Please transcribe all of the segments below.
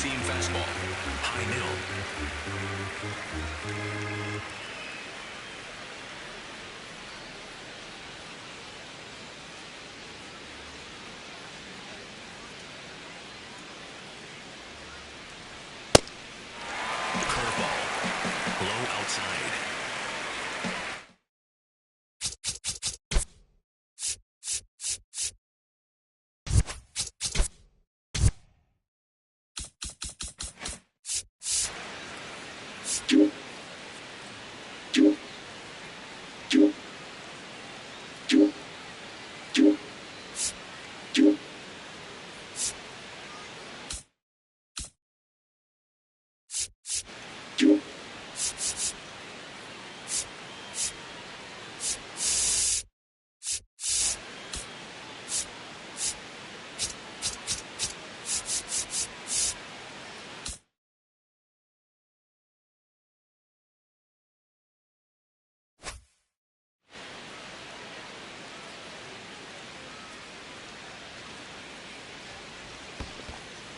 Four-seam fastball. High middle. Curveball. Low outside.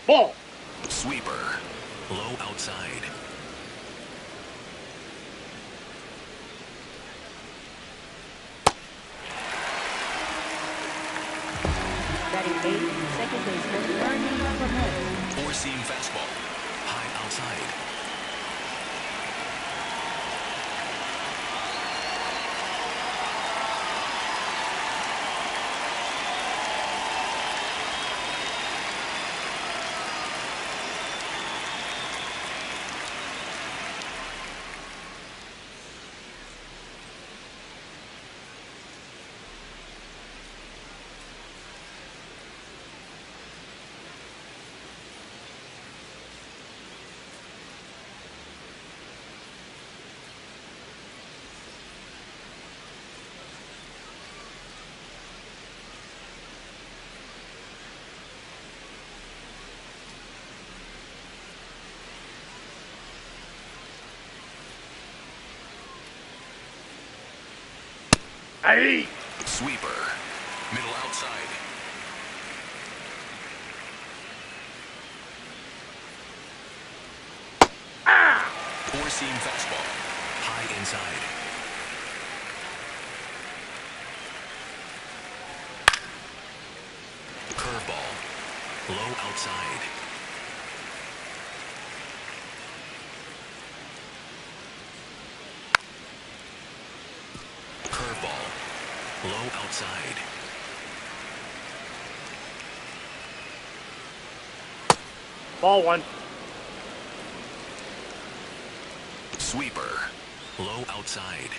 Ball. Sweeper. Low outside. Batting eighth, second baseman Ernie Clement. Four-seam fastball. High outside. Ahí. Sweeper. Middle outside. Four-seam fastball. High inside. Curveball. Low outside. Curveball. Low outside. Ball one. Sweeper. Low outside.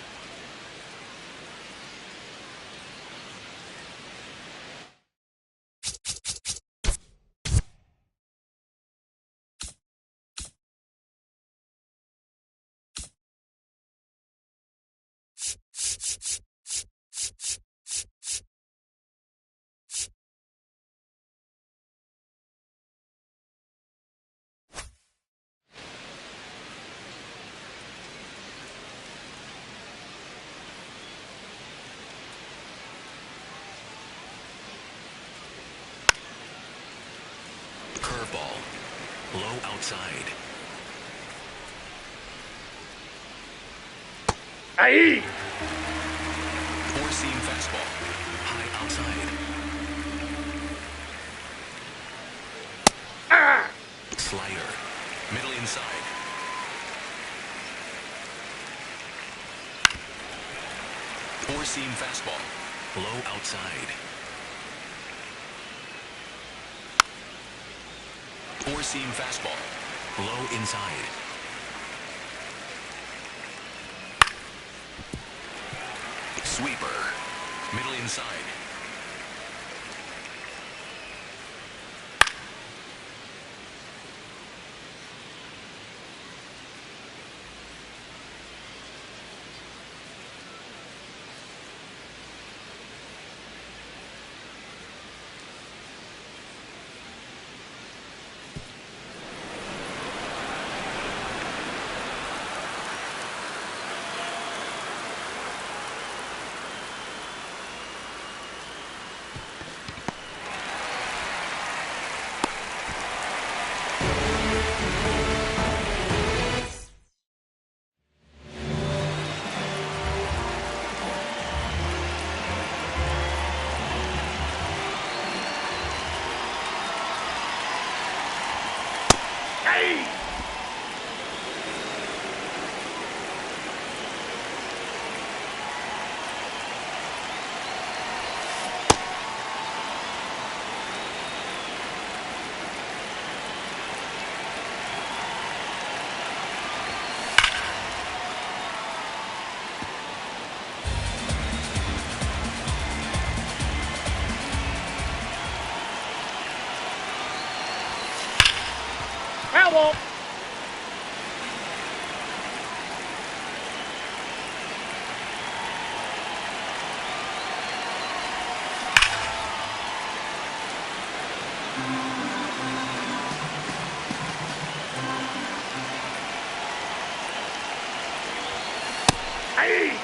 Curveball. Low outside. Ahí. Four-seam fastball. High outside. Slider. Middle inside. Four-seam fastball. Low outside. Four-seam fastball. Low inside. Sweeper. Middle inside. ball. Aye.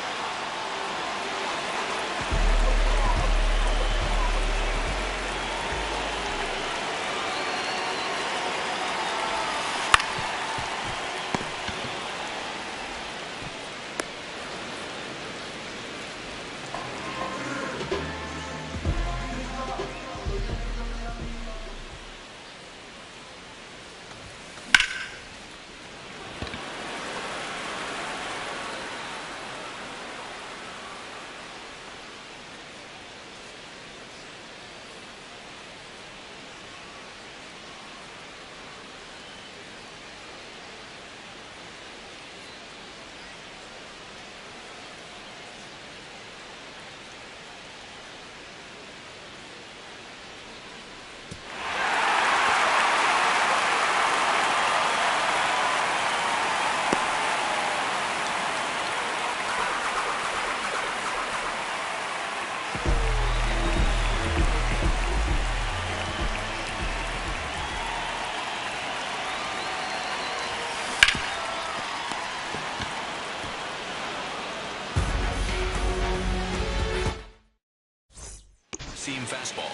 Seam fastball.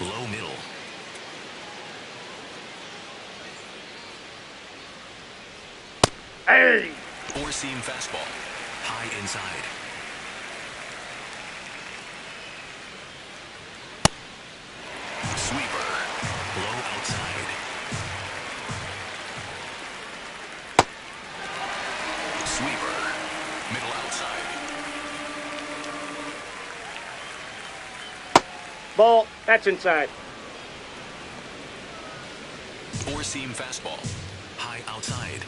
Low middle. Hey. Four seam fastball. High inside. Sweeper. Low outside. Sweeper. Middle outside. Ball. That's inside. Four seam fastball. High outside.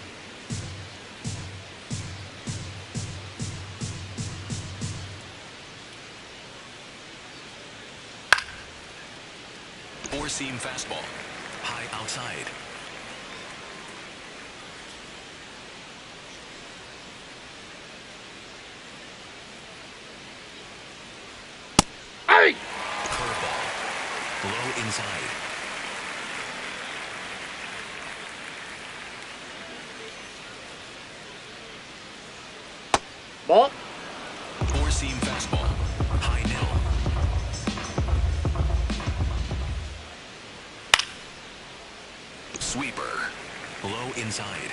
Four seam fastball. High outside. Hey. Curveball. Low inside. Ball. Four seam fastball. High nil. Sweeper. Low inside.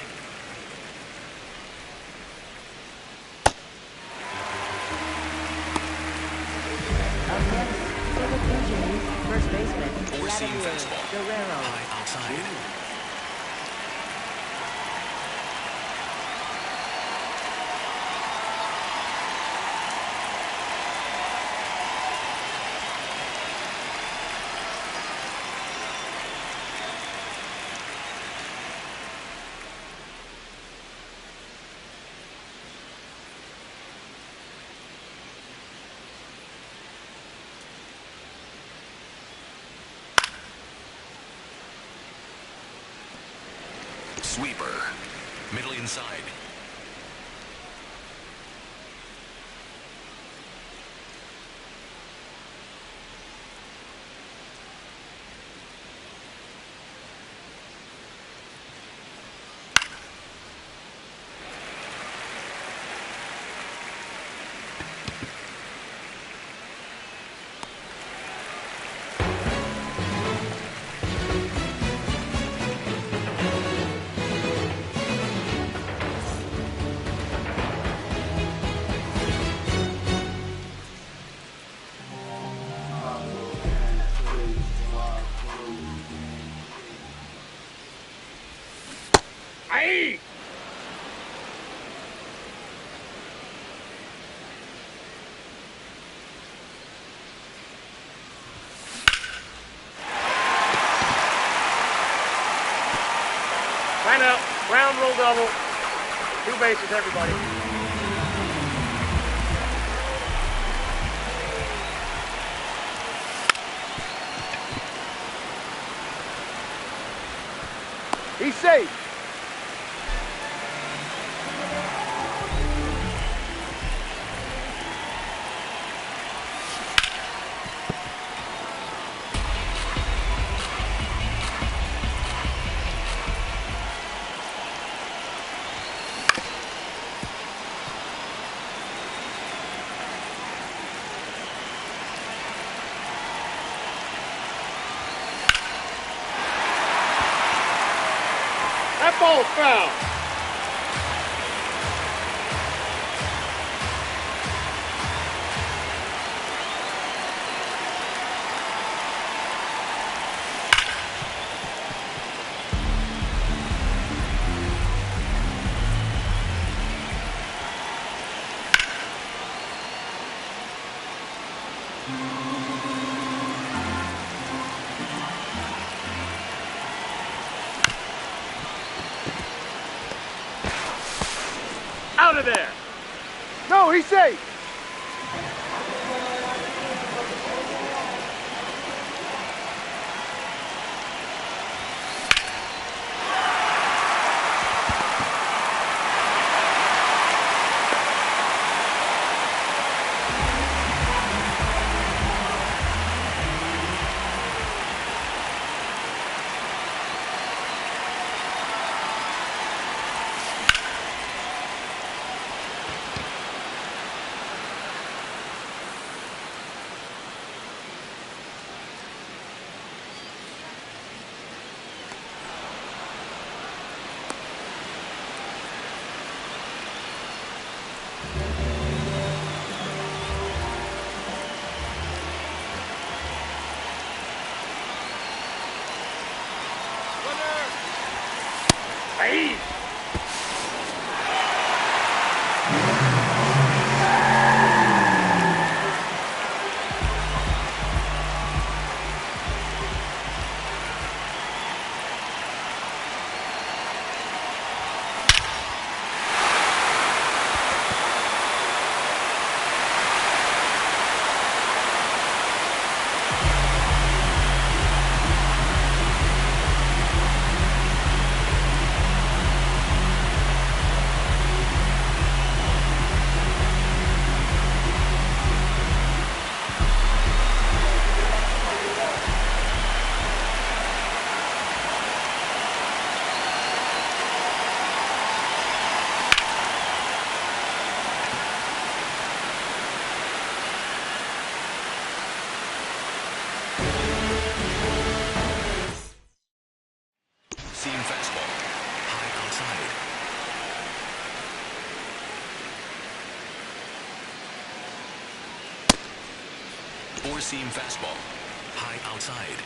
Up next, Civic Engineers, first baseman, Four seam Vladimir fastball. Guerrero. High outside. Sweeper. Middle inside. Aye. Line out. Ground rule double. Two bases, everybody. He's safe. ball foul. Out of there. No, he's safe. Hey! Seam fastball. High outside. Four-seam fastball. High outside.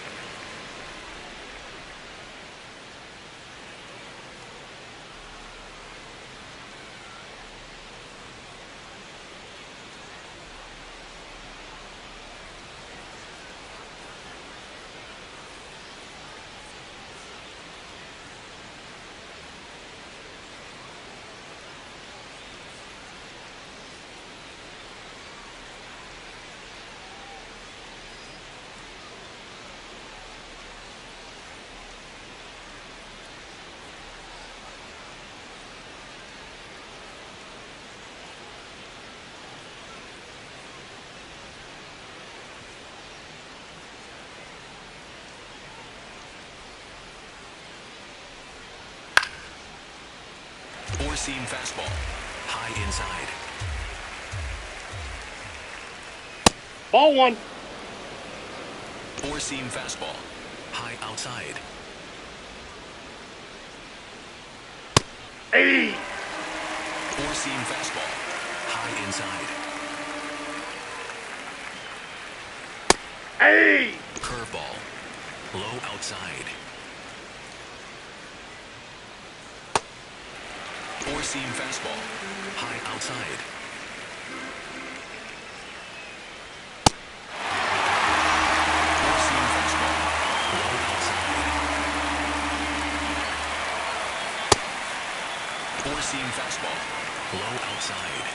Four-seam fastball. High inside. Ball one. Four-seam fastball. High outside. Hey! Four-seam fastball. High inside. Hey! Curveball. Low outside. Four-seam fastball. High outside. Four-seam fastball. Low outside. Four-seam fastball. Low outside.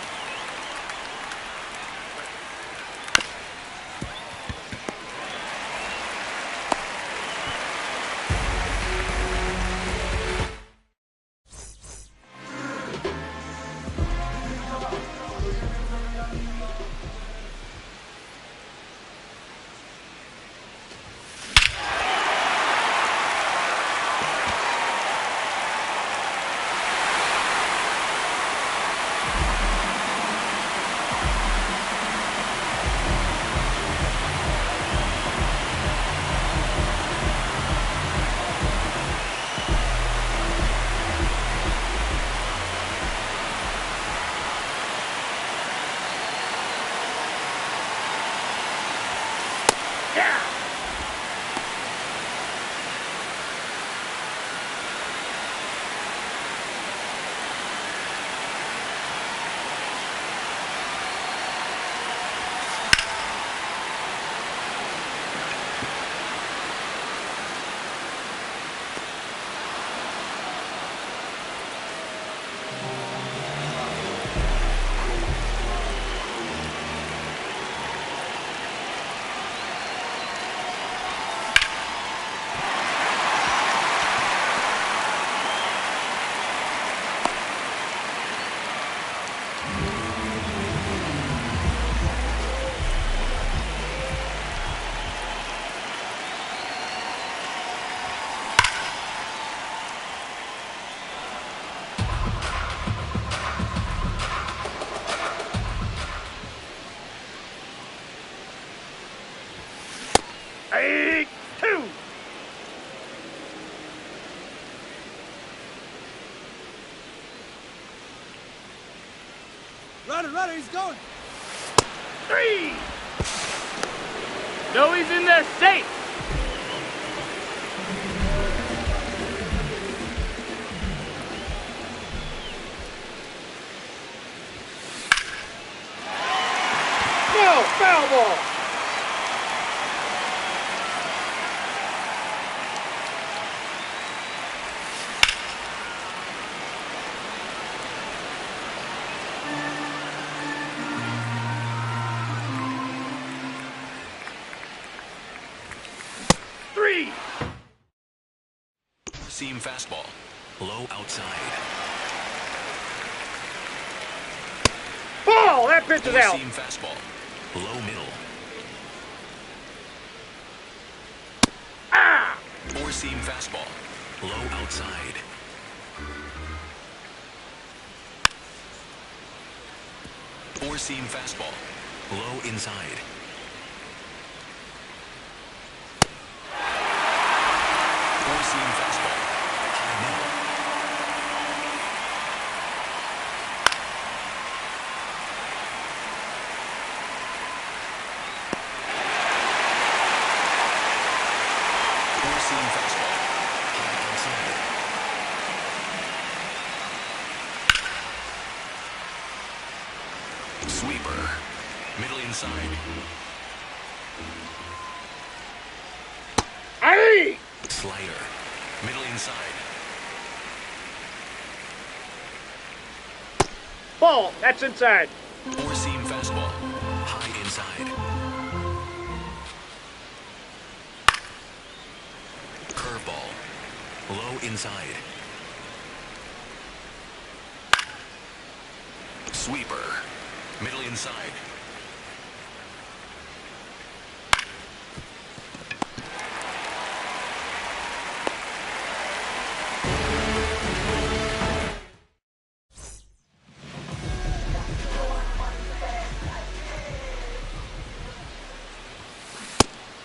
8-2. Runner, he's going. 3. No, he's in there safe. No, foul ball. Seam fastball. Low outside. Ball! That pitch is out. Seam fastball. Low middle. Four seam fastball. Low outside. Four seam fastball. Low inside. Four seam fastball. High middle. Four seam fastball. High outside. Sweeper. Middle inside. Aye! Slider. Middle inside. Ball! That's inside. Four seam fastball. High inside. Curveball. Low inside. Sweeper. Middle inside.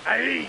Aye!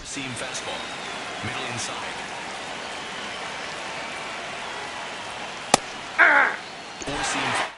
Seam fastball. Middle inside. Four seam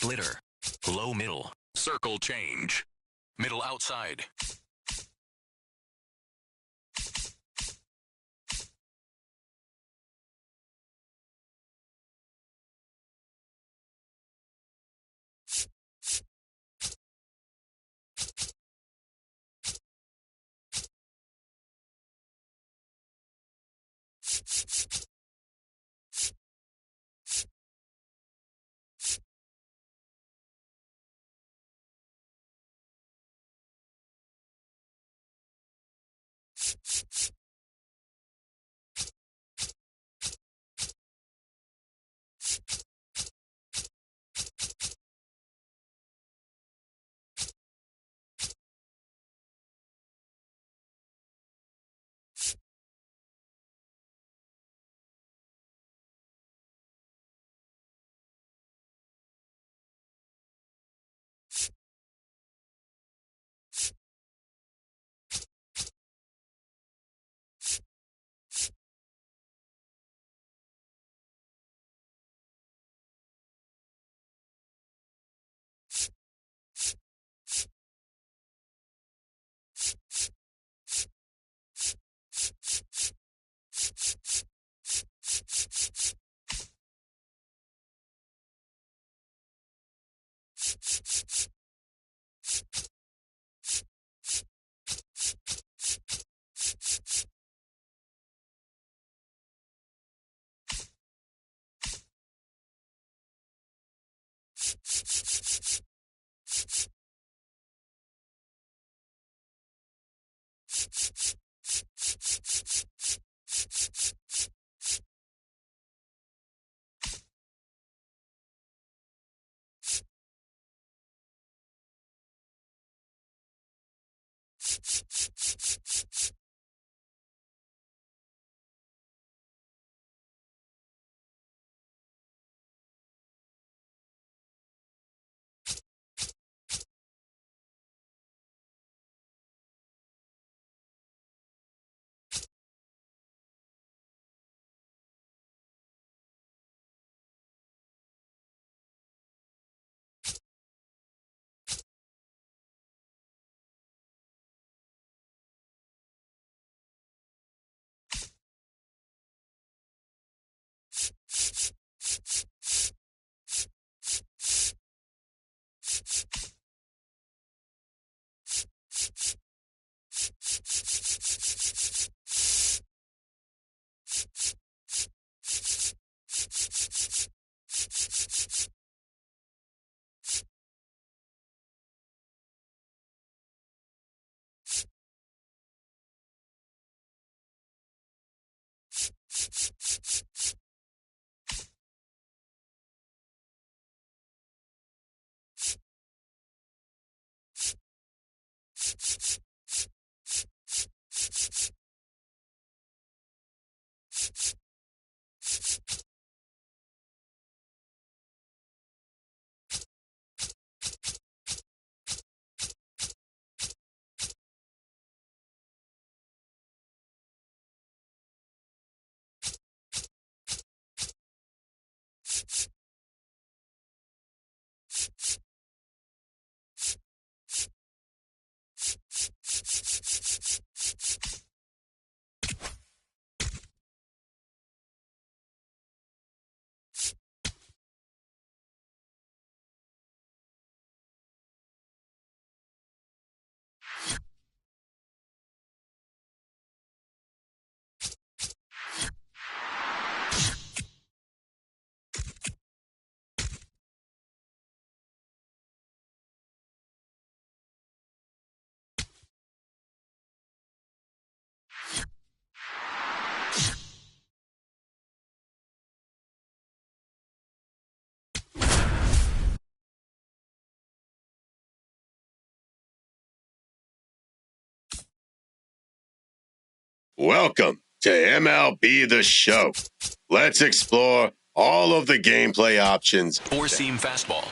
Splitter. Low middle. Circle change. Middle outside. Welcome to MLB The Show. Let's explore all of the gameplay options. Four-seam fastball.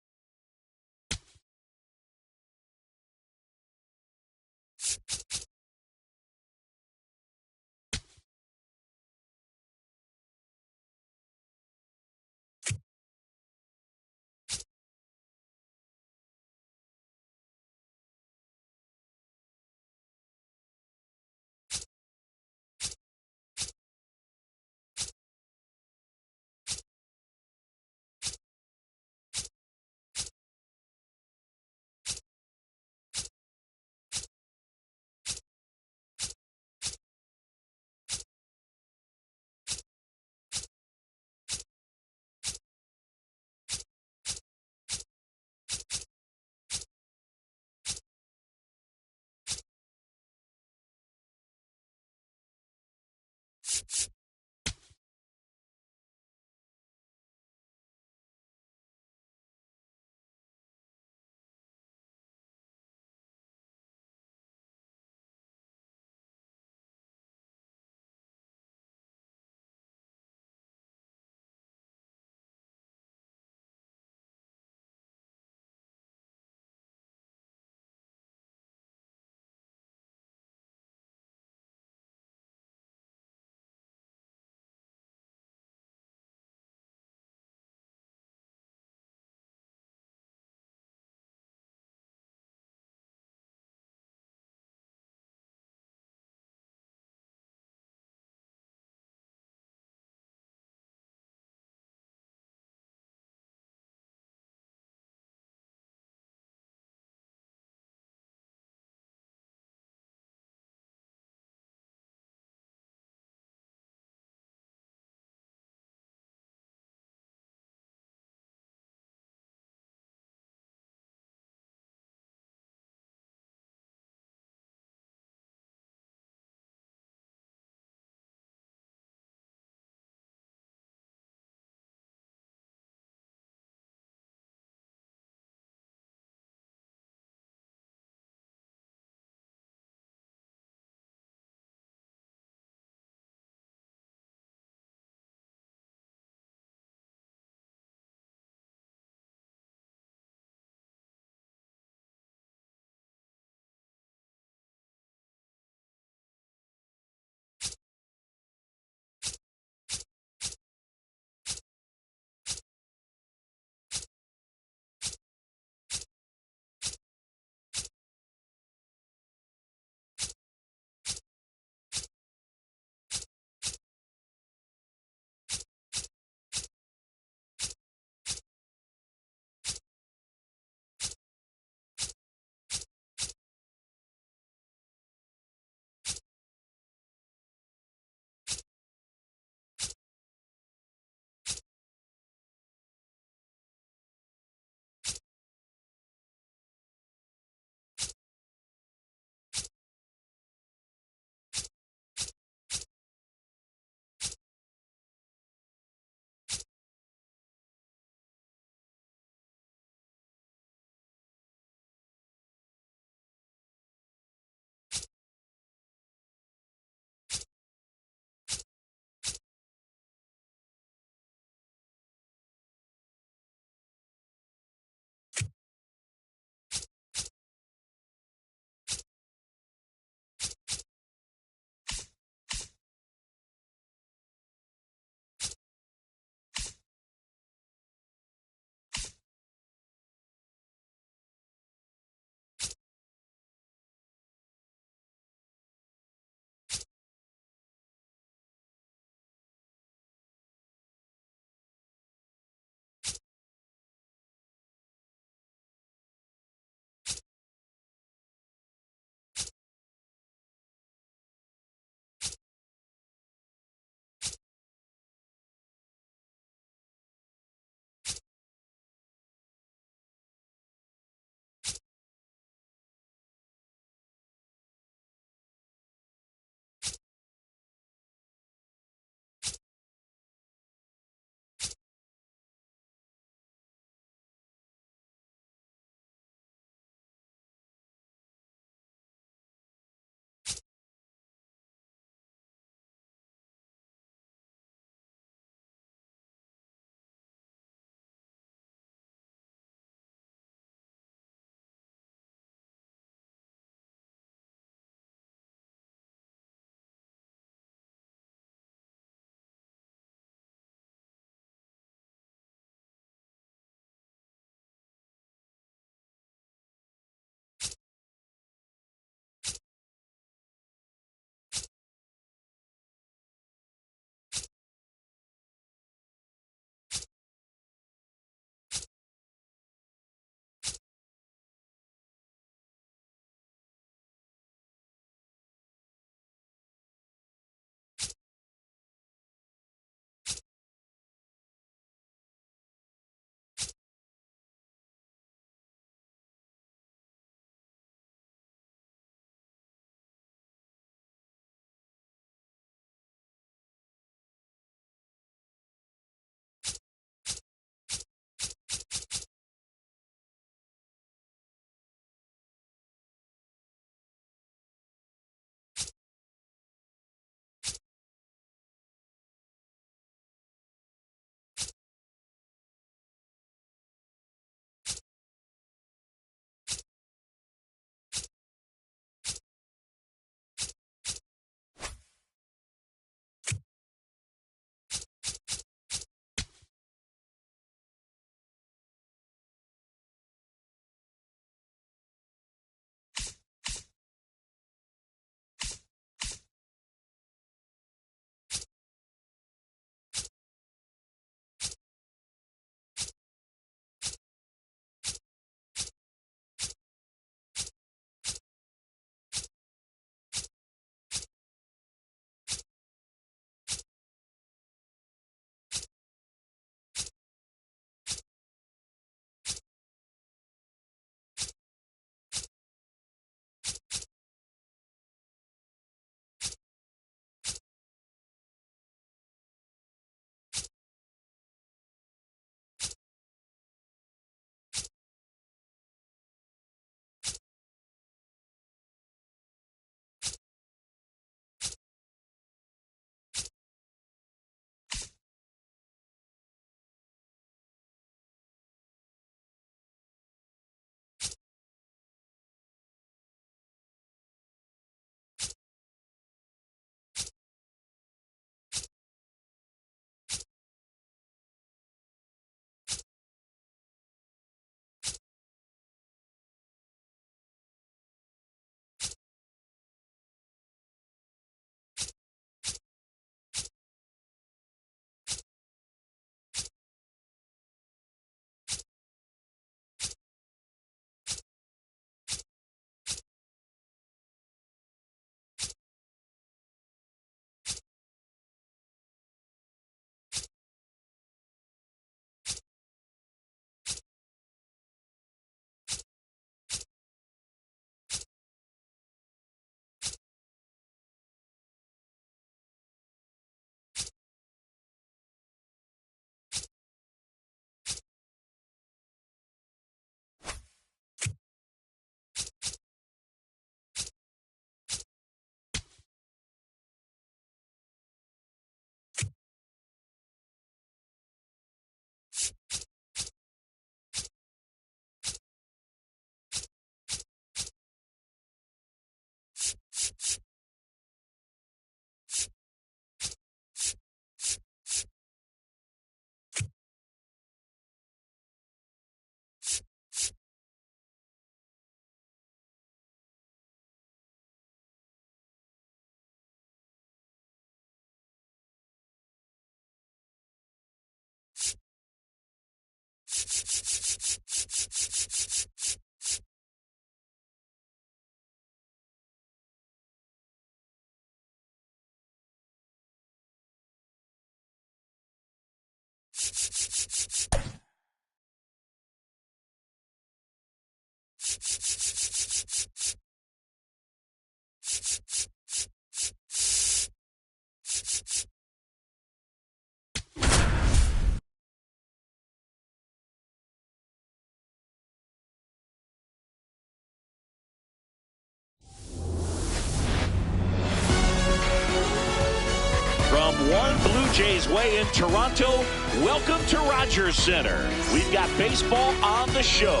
From one Blue Jays way in Toronto, welcome to Rogers Center. We've got baseball on the show.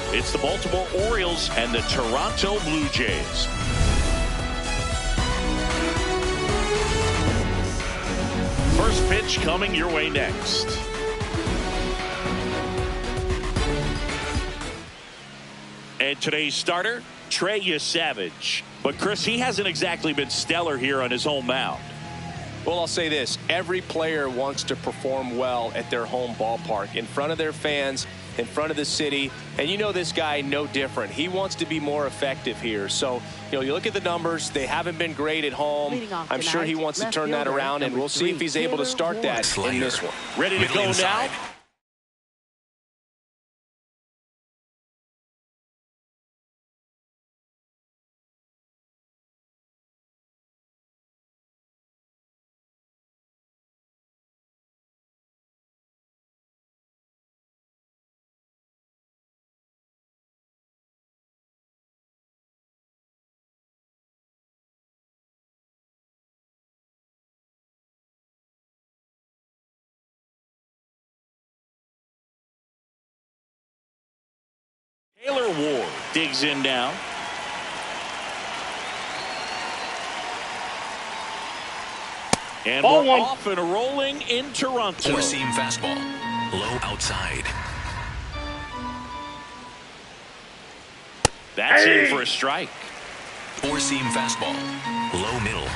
It's the Baltimore Orioles and the Toronto Blue Jays. First pitch coming your way next. And today's starter, Trey Savage. But Chris, he hasn't exactly been stellar here on his home mound. Well, I'll say this. Every player wants to perform well at their home ballpark, in front of their fans, in front of the city. And you know this guy no different. He wants to be more effective here. So, you look at the numbers. They haven't been great at home. I'm sure he wants to turn that around, and we'll see if he's able to start that in this one. Ready to go now? Taylor Ward digs in now. And we're off and rolling in Toronto. Four-seam fastball. Low outside. That's in for a strike. Four-seam fastball. Low middle.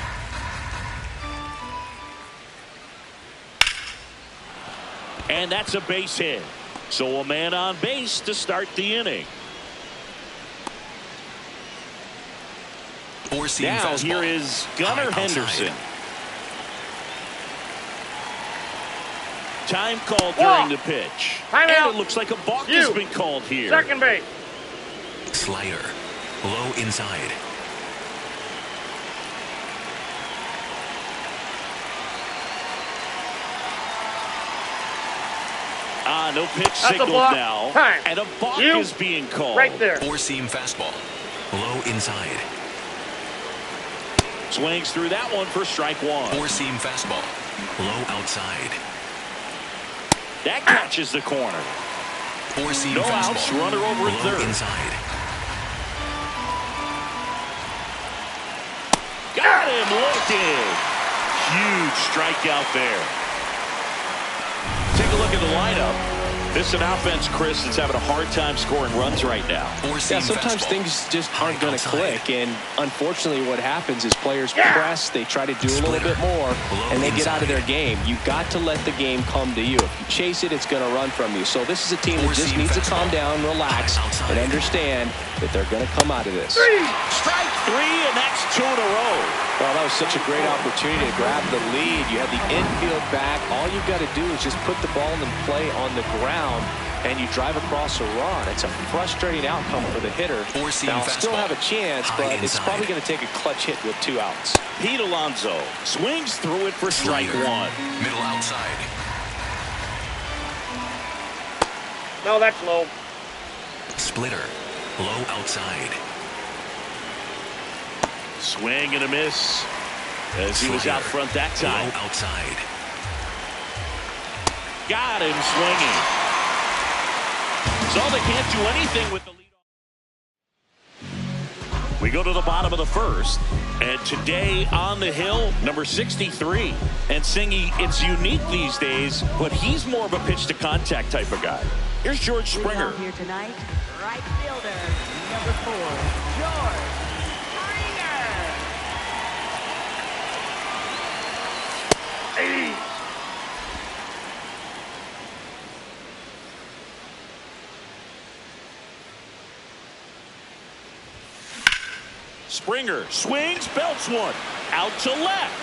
And that's a base hit. So a man on base to start the inning. Four-seam now fastball. Here is Gunnar Henderson. Time called during the pitch. And it looks like a balk has been called here. Second base. Slider. Low inside. No pitch signaled now. Time. And a balk is being called. Right there. Four-seam fastball. Low inside. Swings through that one for strike one. Four-seam fastball. Low outside. That catches the corner. Four-seam No fastball. outs, runner over at Low third. inside. Got him looking. Huge strikeout there. Take a look at the lineup. This is an offense, Chris, that's having a hard time scoring runs right now. Yeah, sometimes things just aren't going to click, and unfortunately what happens is players press, they try to do a little bit more, and they get out of their game. You've got to let the game come to you. If you chase it, it's going to run from you. So this is a team that just needs to calm down, relax, and understand that they're going to come out of this. Strike three, and that's two in a row. Well, that was such a great opportunity to grab the lead. You have the infield back. All you've got to do is just put the ball in play on the ground, and you drive across a run. It's a frustrating outcome for the hitter. Now, still have a chance, but it's probably going to take a clutch hit with 2 outs. Pete Alonso swings through it for strike one. Middle outside. No, that's low. Splitter. Low outside. Swing and a miss as he was out front that time. Low outside. Got him swinging. So they can't do anything with the lead. We go to the bottom of the first. And today on the hill, number 63. And Singy, it's unique these days, but he's more of a pitch to contact type of guy. Here's George Springer. Here tonight, right fielder, number 4, George. Springer swings, belts one, out to left.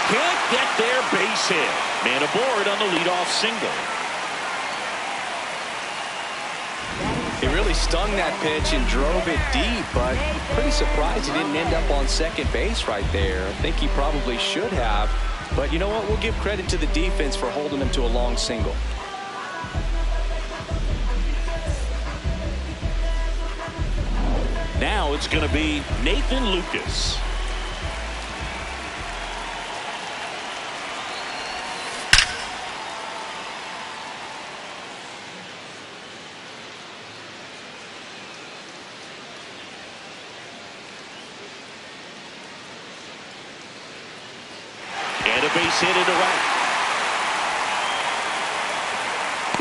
Can't get their base hit. Man aboard on the leadoff single. He really stung that pitch and drove it deep, but pretty surprised he didn't end up on second base right there. I think he probably should have, but you know what? We'll give credit to the defense for holding him to a long single. Now it's going to be Nathan Lucas. a base hit into right.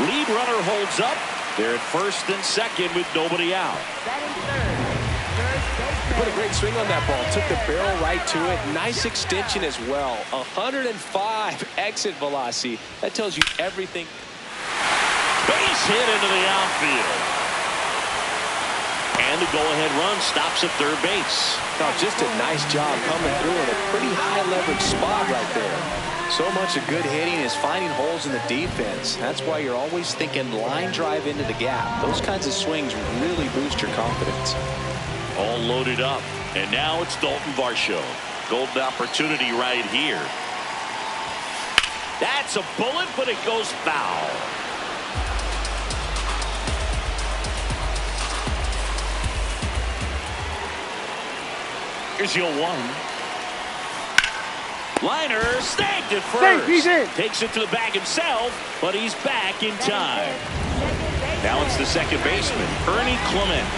Lead runner holds up. They're at first and second with nobody out. Batting third. First baseman. Put a great swing on that ball. Took the barrel right to it. Nice extension as well. 105 exit velocity. That tells you everything. Base hit into the outfield. And the go-ahead run stops at third base. Oh, just a nice job coming through in a pretty high leverage spot right there. So much of good hitting is finding holes in the defense. That's why you're always thinking line drive into the gap. Those kinds of swings really boost your confidence. All loaded up. And now it's Dalton Varsho. Golden opportunity right here. That's a bullet, but it goes foul. Here's your one. Liner snagged it first. He's in. Takes it to the bag himself, but he's back in time. Now it's the second baseman, Ernie Clement.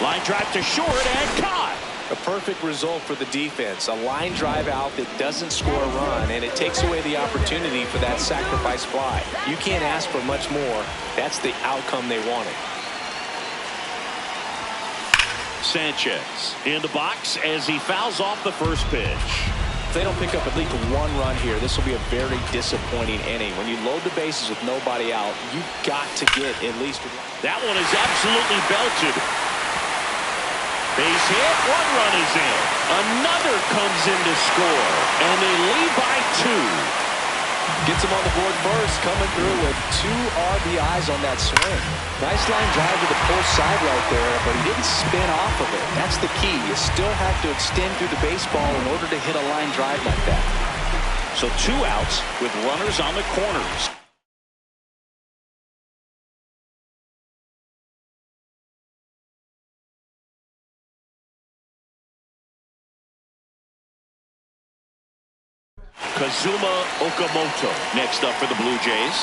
Line drive to short and caught. A perfect result for the defense. A line drive out that doesn't score a run, and it takes away the opportunity for that sacrifice fly. You can't ask for much more. That's the outcome they wanted. Sanchez in the box as he fouls off the first pitch. If they don't pick up at least one run here, this will be a very disappointing inning. When you load the bases with nobody out, you've got to get at least one. That one is absolutely belted. Base hit, one run is in. Another comes in to score, and they lead by 2. Gets him on the board first, coming through with 2 RBIs on that swing. Nice line drive to the pull side right there, but he didn't spin off of it. That's the key. You still have to extend through the baseball in order to hit a line drive like that. So 2 outs with runners on the corners. Kazuma Okamoto next up for the Blue Jays.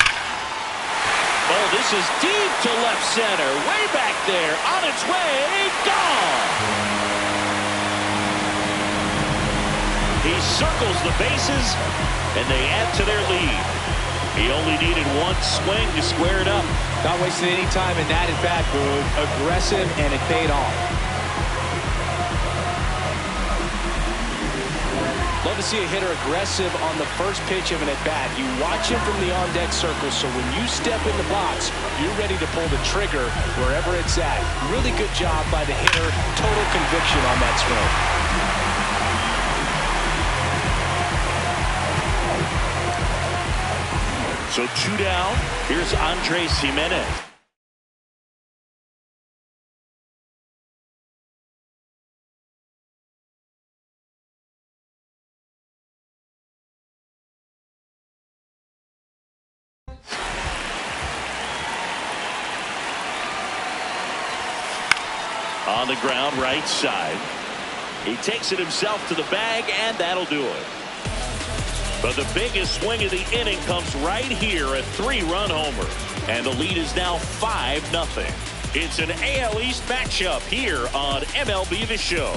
Oh, this is deep to left center. Way back there. On its way. Gone. He circles the bases, and they add to their lead. He only needed one swing to square it up. Not wasting any time in that at-bat, Boog. Aggressive, and it paid off. Love to see a hitter aggressive on the first pitch of an at-bat. You watch him from the on-deck circle, so when you step in the box, you're ready to pull the trigger wherever it's at. Really good job by the hitter. Total conviction on that swing. So 2 down. Here's Andres Jimenez. On the ground, right side. He takes it himself to the bag, and that'll do it. But the biggest swing of the inning comes right here, a 3-run homer. And the lead is now 5-0. It's an AL East matchup here on MLB The Show.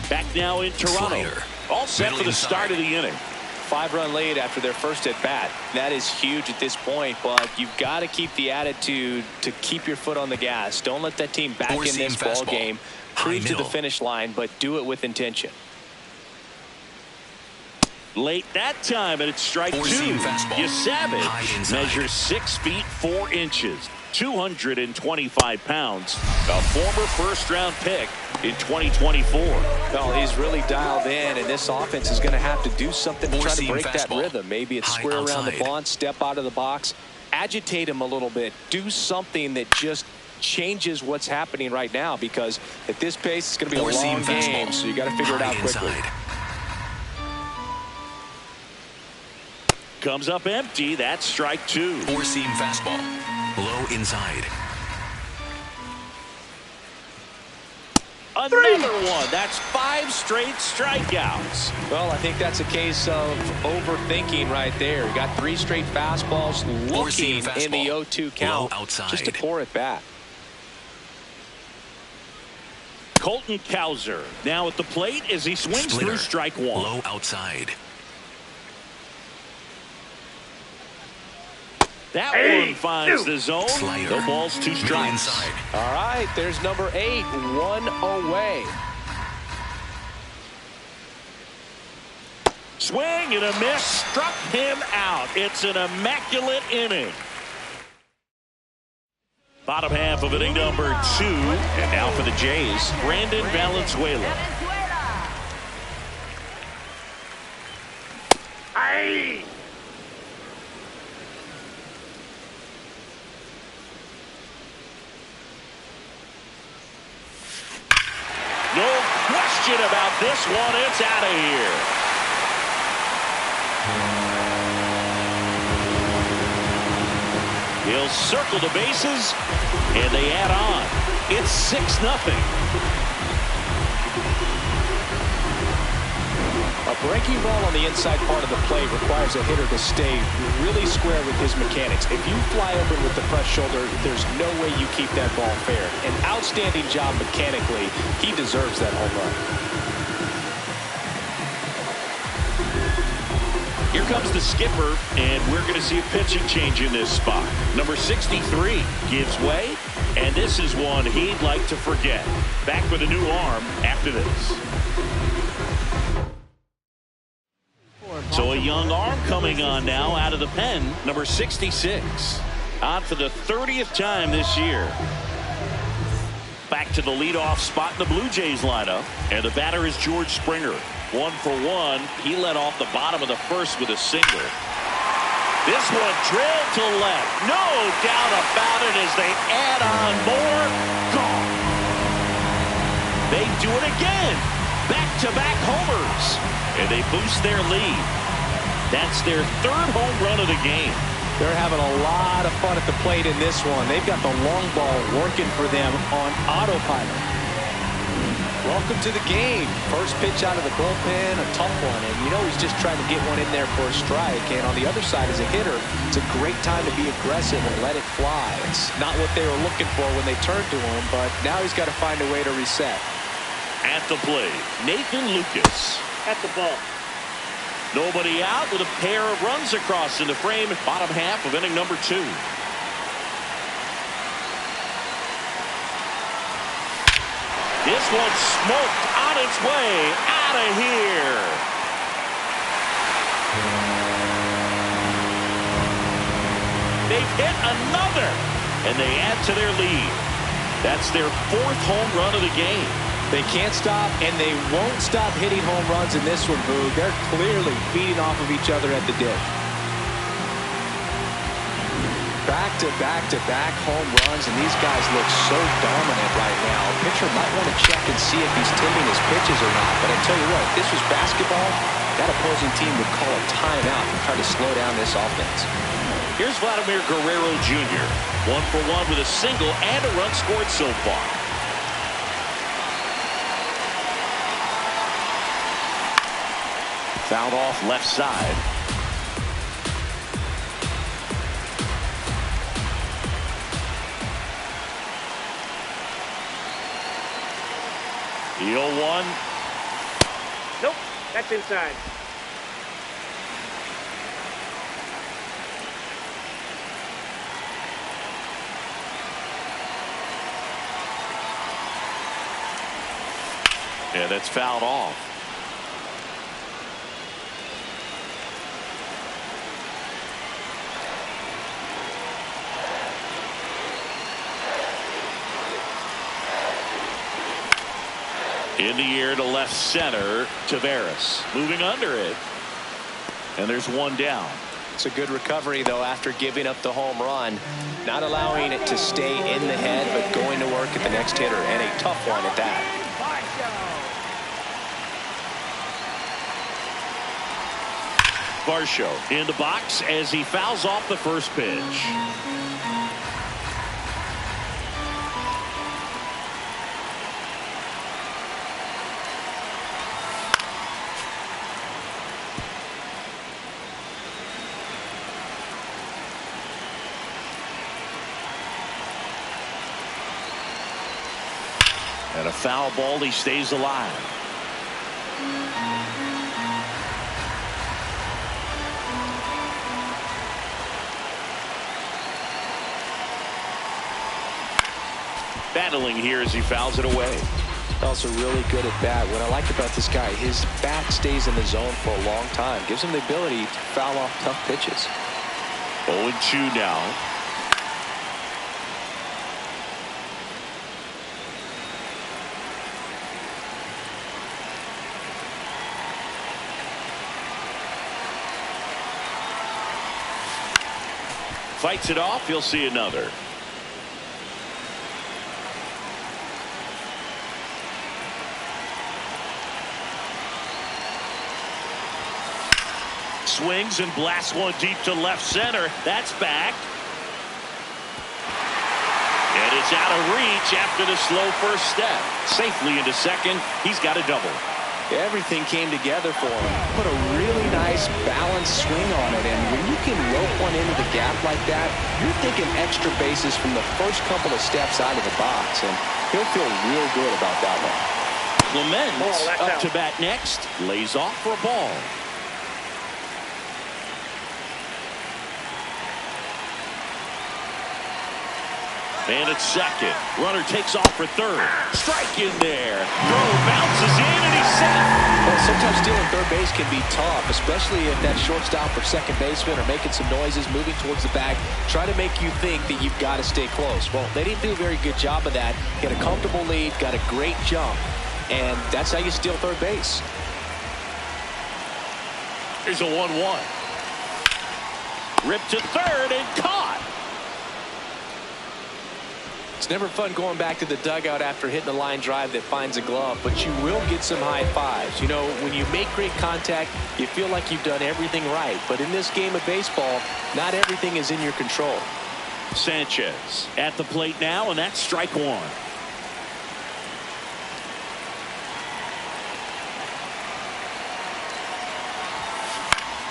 Back now in Toronto. All set for the start of the inning. 5-run lead after their first at-bat. That is huge at this point, but you've got to keep the attitude to keep your foot on the gas. Don't let that team back in this ball game. Cruise to the finish line, but do it with intention. Late that time, and it's strike 2. Yasavage measures 6 feet 4 inches. 225 pounds. A former first-round pick in 2024. Well, he's really dialed in, and this offense is going to have to do something to try to break that rhythm. Maybe it's square around the bunt, step out of the box, agitate him a little bit, do something that just changes what's happening right now, because at this pace, it's going to be a long game, so you got to figure it out quickly. Comes up empty. That's strike 2. 4-seam fastball. Low inside. Another one. That's 5 straight strikeouts. Well, I think that's a case of overthinking right there. You got 3 straight fastballs looking in the 0-2 count. Just a poor at bat. Colton Cowser now at the plate as he swings through strike 1. Low outside. That one finds the zone. Slider. The ball's 2 strikes. Inside. All right, there's number 8, 1 away. Swing and a miss, struck him out. It's an immaculate inning. Bottom half of inning number 2, and now for the Jays, Brandon Valenzuela. Aye. No question about this one. It's out of here. He'll circle the bases, and they add on. It's 6-0. A breaking ball on the inside part of the plate requires a hitter to stay really square with his mechanics. If you fly open with the press shoulder, there's no way you keep that ball fair. An outstanding job mechanically. He deserves that home run. Here comes the skipper, and we're going to see a pitching change in this spot. Number 63 gives way, and this is one he'd like to forget. Back with a new arm after this. So a young arm coming on now out of the pen, number 66. On for the 30th time this year. Back to the leadoff spot in the Blue Jays lineup, and the batter is George Springer. 1 for 1. He led off the bottom of the first with a single. This one drilled to left. No doubt about it as they add on more. Gone. They do it again. Back-to-back homers. And they boost their lead. That's their 3rd home run of the game. They're having a lot of fun at the plate in this one. They've got the long ball working for them on autopilot. Welcome to the game. First pitch out of the bullpen, a tough one. And you know he's just trying to get one in there for a strike. And on the other side, as a hitter, it's a great time to be aggressive and let it fly. It's not what they were looking for when they turned to him, but now he's got to find a way to reset. At the plate, Nathan Lucas. At the ball. Nobody out with a pair of runs across in the frame. Bottom half of inning number 2. This one smoked on its way out of here. They've hit another, and they add to their lead. That's their 4th home run of the game. They can't stop, and they won't stop hitting home runs in this one, Boog. They're clearly feeding off of each other at the dish. Back-to-back-to-back home runs, and these guys look so dominant right now. A pitcher might want to check and see if he's timing his pitches or not. But I tell you what, if this was basketball, that opposing team would call a timeout and try to slow down this offense. Here's Vladimir Guerrero Jr. 1 for 1 with a single and a run scored so far. Fouled off left side. The 0-1. Nope, that's inside. Yeah, that's fouled off. In the air to left center, Taveras moving under it, and there's one down. It's a good recovery, though, after giving up the home run. Not allowing it to stay in the head, but going to work at the next hitter, and a tough one at that. Varsho in the box as he fouls off the first pitch. And a foul ball, he stays alive. Battling here as he fouls it away. Also really good at bat. What I like about this guy, his bat stays in the zone for a long time. Gives him the ability to foul off tough pitches. 0-2 now. Fights it off. He'll see another. Swings and blasts one deep to left center. That's back. And it's out of reach after the slow first step. Safely into second. He's got a double. Everything came together for him. Put a really nice balanced swing on it. And when you can rope one into the gap like that, you're thinking extra bases from the first couple of steps out of the box. And he'll feel real good about that one. Clement up out. to bat next. Lays off for a ball. And it's second. Runner takes off for third. Strike in there. Throw bounces in and he's set. Well, sometimes stealing third base can be tough, especially if that shortstop or second baseman are making some noises, moving towards the bag, try to make you think that you've got to stay close. Well, they didn't do a very good job of that. Get a comfortable lead, got a great jump, and that's how you steal third base. Here's a 1-1. Ripped to third and caught. It's never fun going back to the dugout after hitting a line drive that finds a glove, but you will get some high fives. You know, when you make great contact, you feel like you've done everything right. But in this game of baseball, not everything is in your control. Sanchez at the plate now, and that's strike one.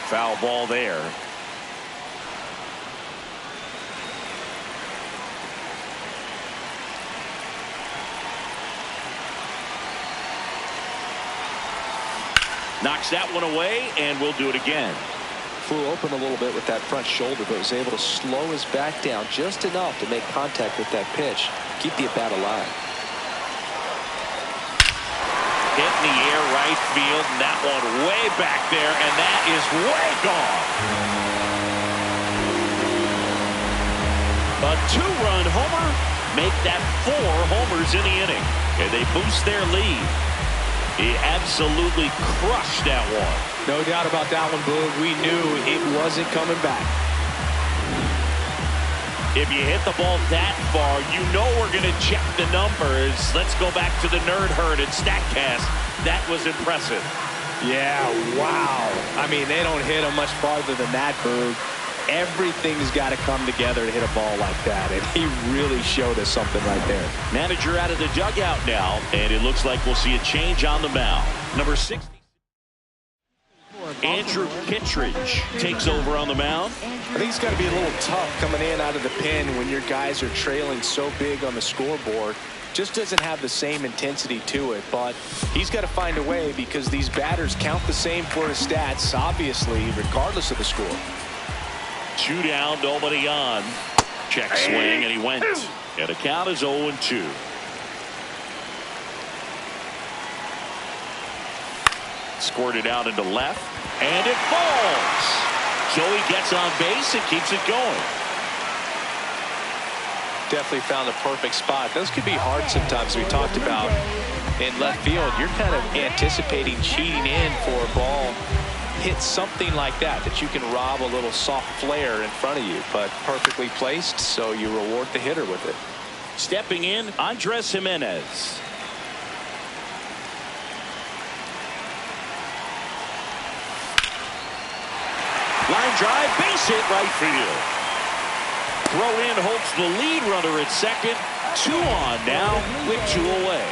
Foul ball there. Knocks that one away, and we'll do it again. Flew open a little bit with that front shoulder, but was able to slow his back down just enough to make contact with that pitch. Keep the at-bat alive. Hit in the air right field, and that one way back there, and that is way gone. A two-run homer, make that 4 homers in the inning, and they boost their lead. He absolutely crushed that one. No doubt about that one, Boog. We knew it wasn't coming back. If you hit the ball that far, you know we're going to check the numbers. Let's go back to the Nerd Herd and StatCast. That was impressive. Yeah, wow. I mean, they don't hit him much farther than that, Boog. Everything's got to come together to hit a ball like that, and he really showed us something right there. Manager out of the dugout now, and it looks like we'll see a change on the mound. Number 60. Andrew Kittredge takes over on the mound. I think it's got to be a little tough coming in out of the pen when your guys are trailing so big on the scoreboard. Just doesn't have the same intensity to it, but he's got to find a way because these batters count the same for his stats, obviously, regardless of the score. 2 down, nobody on. Check swing, and he went. And the count is 0-2. Squirted out into left, and it falls. Joey gets on base and keeps it going. Definitely found a perfect spot. Those could be hard sometimes. We talked about in left field. You're kind of anticipating cheating in for a ball. Hit something like that you can rob a little soft flare in front of you, but perfectly placed, so you reward the hitter with it. Stepping in, Andres Jimenez. Line drive, base hit right field. Throw in Holtz, the lead runner at second. 2 on now with 2 away.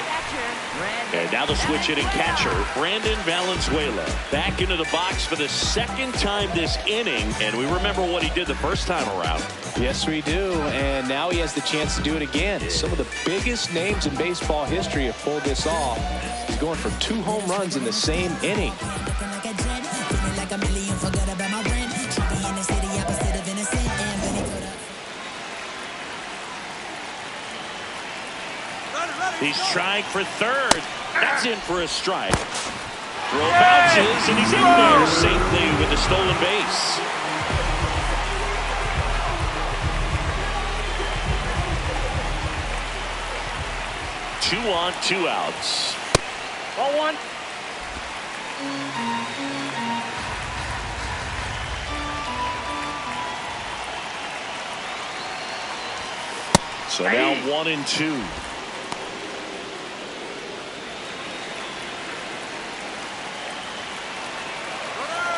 And now the switch hitting catcher, Brandon Valenzuela, back into the box for the second time this inning. And we remember what he did the first time around. Yes, we do. And now he has the chance to do it again. Some of the biggest names in baseball history have pulled this off. He's going for 2 home runs in the same inning. He's trying for third. That's in for a strike. Throw bounces, and he's in there safely with the stolen base. Two on, 2 outs. Ball 1. So now 1 and 2.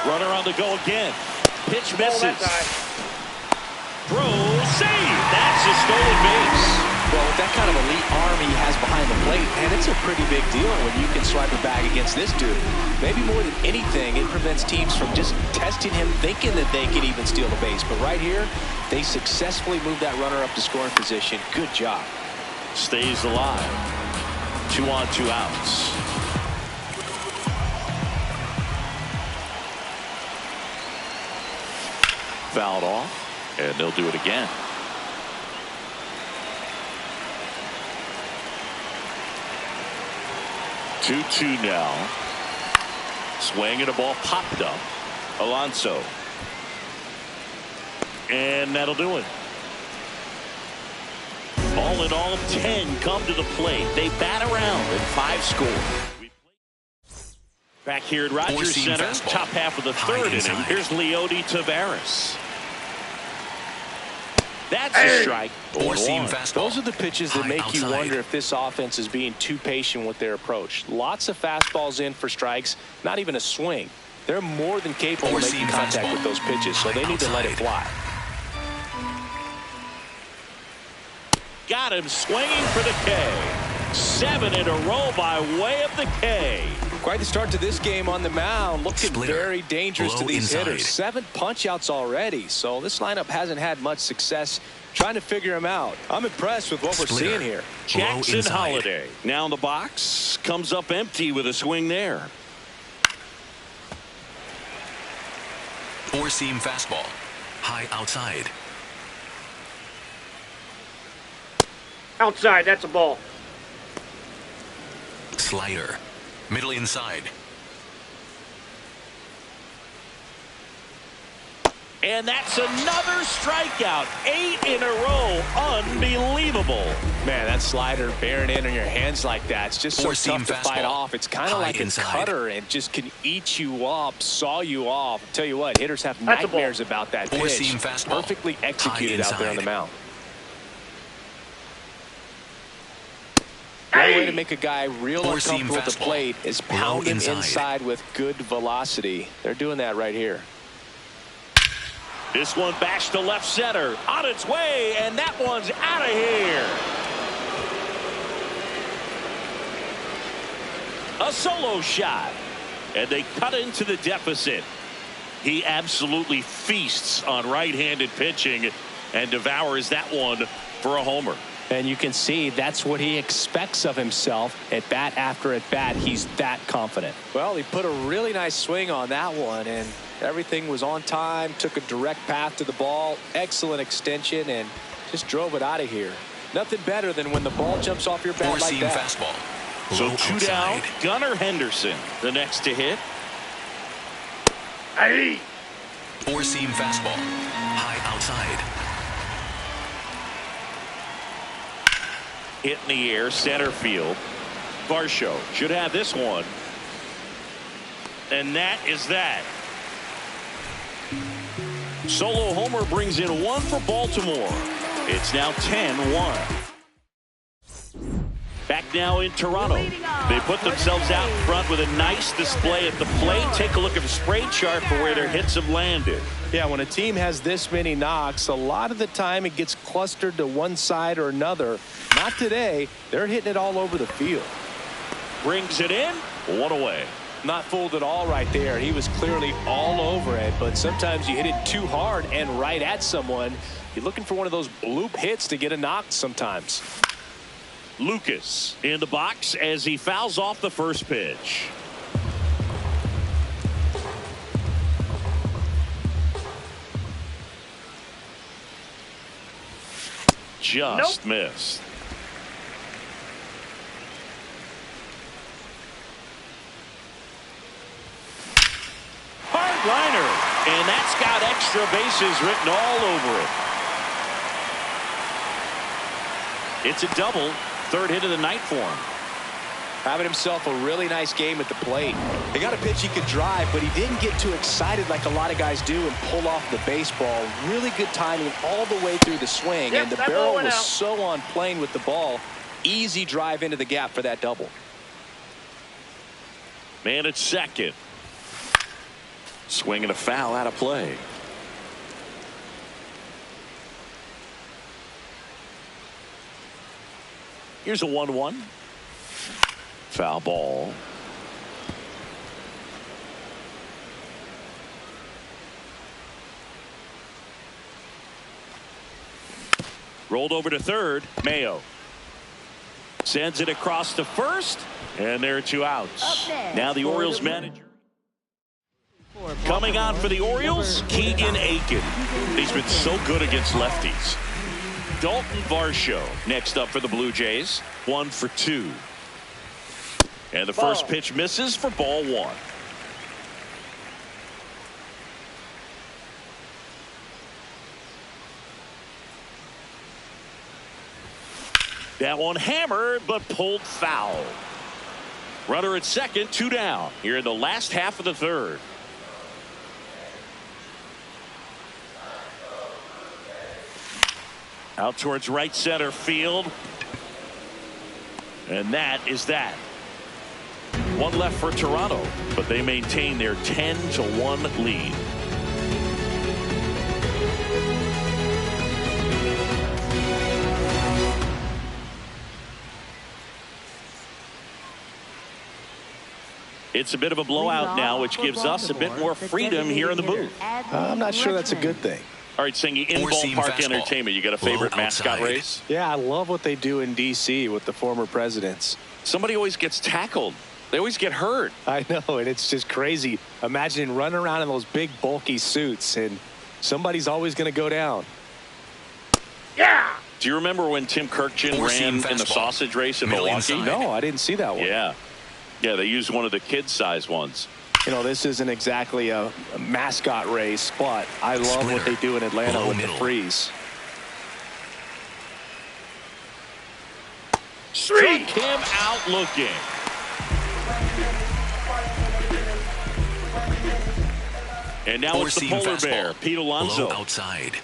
Runner on the go again. Pitch misses. Throw, save. That's a stolen base. Well, with that kind of elite arm he has behind the plate, and it's a pretty big deal when you can swipe a bag against this dude. Maybe more than anything, it prevents teams from just testing him, thinking that they can even steal the base. But right here, they successfully moved that runner up to scoring position. Good job. Stays alive. 2 on, 2 outs. Fouled off, and they'll do it again. 2-2 now. Swing and a ball popped up. Alonso. And that'll do it. All in all, 10 come to the plate. They bat around and 5 score. Back here at Rogers Center, fastball. Top half of the third inning. Here's Leody Taveras. That's a strike. Those are the pitches that make you wonder if this offense is being too patient with their approach. Lots of fastballs in for strikes, not even a swing. They're more than capable of making contact with those pitches, so they need to let it fly. Got him swinging for the K. 7 in a row by way of the K. Quite the start to this game on the mound. Looking very dangerous to these hitters. 7 punch-outs already, so this lineup hasn't had much success trying to figure him out. I'm impressed with what we're seeing here. Jackson Holiday now in the box, comes up empty with a swing there. 4-seam fastball, high outside. Outside, that's a ball. Slider, middle inside. And that's another strikeout. 8 in a row. Unbelievable. Man, that slider bearing in on your hands like that, it's just so tough to fight off. It's kind of like a cutter and just can eat you up, saw you off. I'll tell you what, hitters have nightmares about that pitch. 4-seam fastball. Perfectly executed out there on the mound. One way to make a guy real uncomfortable at the plate is pound him inside with good velocity. They're doing that right here. This one bashed to left center. On its way, and that one's out of here. A solo shot. And they cut into the deficit. He absolutely feasts on right-handed pitching and devours that one for a homer. And you can see that's what he expects of himself at bat after at bat. He's that confident. Well, he put a really nice swing on that one, and everything was on time, took a direct path to the ball, excellent extension, and just drove it out of here. Nothing better than when the ball jumps off your bat like that. Fastball. So 2 down, Gunnar Henderson, the next to hit. 4-seam fastball, high outside. Hit in the air, center field. Varsho should have this one. And that is that. Solo homer brings in 1 for Baltimore. It's now 10-1. Back now in Toronto. They put themselves out in front with a nice display at the plate. Take a look at the spray chart for where their hits have landed. Yeah, when a team has this many knocks, a lot of the time it gets clustered to one side or another. Not today. They're hitting it all over the field. brings it in. One away. Not fooled at all right there. He was clearly all over it, but sometimes you hit it too hard and right at someone. You're looking for one of those bloop hits to get a knock sometimes. Lucas in the box as he fouls off the first pitch. Just missed. Hard liner, and that's got extra bases written all over it. It's a double, third hit of the night for him. Having himself a really nice game at the plate. He got a pitch he could drive, but he didn't get too excited like a lot of guys do and pull off the baseball. Really good timing all the way through the swing, and the barrel was so on plane with the ball. Easy drive into the gap for that double. Man at second. Swing and a foul out of play. Here's a 1-1. Foul ball. Rolled over to third. Mayo sends it across to first, and there are two outs. Now the Orioles manager. Coming on for the Orioles, Keegan Aiken. He's been so good against lefties. Dalton Varsho next up for the Blue Jays. 1 for 2. And the first pitch misses for ball 1. That one hammered but pulled foul. Runner at second, 2 down here in the last half of the third. Out towards right center field. And that is that. One left for Toronto, but they maintain their 10-1 lead. It's a bit of a blowout now, which gives us a bit more freedom here in the booth. I'm not sure that's a good thing. All right, Singy, in ballpark entertainment, you got a favorite mascot race? Yeah, I love what they do in D.C. with the former presidents. Somebody always gets tackled. They always get hurt. I know, and it's just crazy. Imagine running around in those big, bulky suits, and somebody's always going to go down. Yeah! Do you remember when Tim Kirkjian ran in the sausage race in Milwaukee? No, I didn't see that one. Yeah. Yeah, they used one of the kid-size ones. You know, this isn't exactly a mascot race, but I love what they do in Atlanta with the freeze. Struck him out looking. And now it's the polar bear, Pete Alonso. Low outside.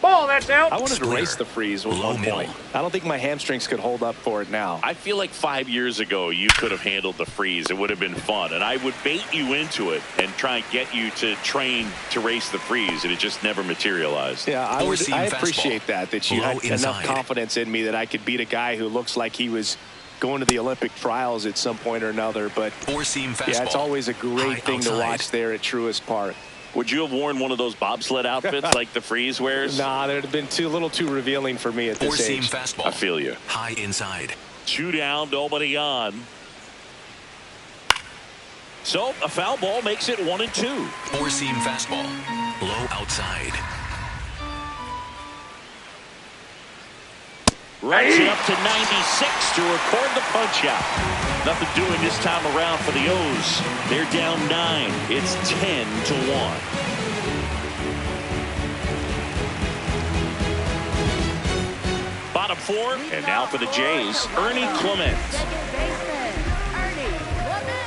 Ball, that's out. I wanted to race the freeze at one point. I don't think my hamstrings could hold up for it now. I feel like 5 years ago you could have handled the freeze. It would have been fun. And I would bait you into it and try and get you to train to race the freeze. And it just never materialized. Yeah, I appreciate that you had enough confidence in me that I could beat a guy who looks like he was going to the Olympic trials at some point or another. But yeah, it's always a great thing to watch there at Truist Park. Would you have worn one of those bobsled outfits like the freeze wears? Nah, they'd have been a little too revealing for me at this age. Fastball. I feel you. High inside. 2 down, nobody on. So a foul ball makes it 1-2. Four-seam fastball. Low outside. Rights it up to 96 to record the punch out. Nothing doing this time around for the O's. They're down 9. It's 10-1. Bottom 4, and now for the Jays, Ernie Clement. Second baseman, Ernie Clement.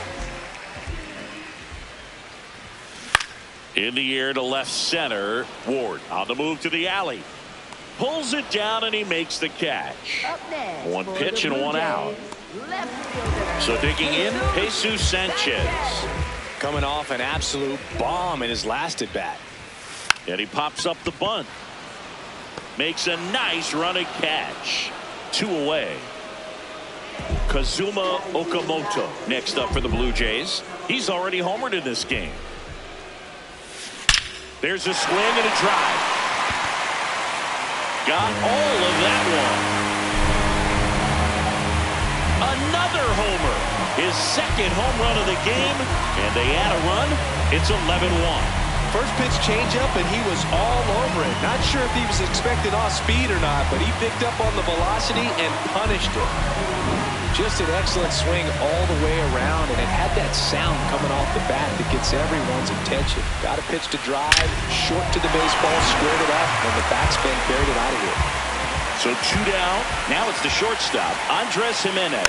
In the air to left center, Ward on the move to the alley. Pulls it down and he makes the catch. Up next, One for pitch the and Blue one out. Jays, left fielder. So digging in, Jesus Sanchez. Coming off an absolute bomb in his last at bat. And he pops up the bunt. Makes a nice running catch. 2 away. Kazuma Okamoto next up for the Blue Jays. He's already homered in this game. There's a swing and a drive. Got all of that one. Another homer. His second home run of the game. And they add a run. It's 11-1. First pitch changeup, and he was all over it. Not sure if he was expecting off speed or not, but he picked up on the velocity and punished it. Just an excellent swing all the way around, and it had that sound coming off the bat that gets everyone's attention. Got a pitch to drive, short to the baseball, squared it up, and the backspin buried it out of here. So 2 down. Now it's the shortstop, Andres Jimenez.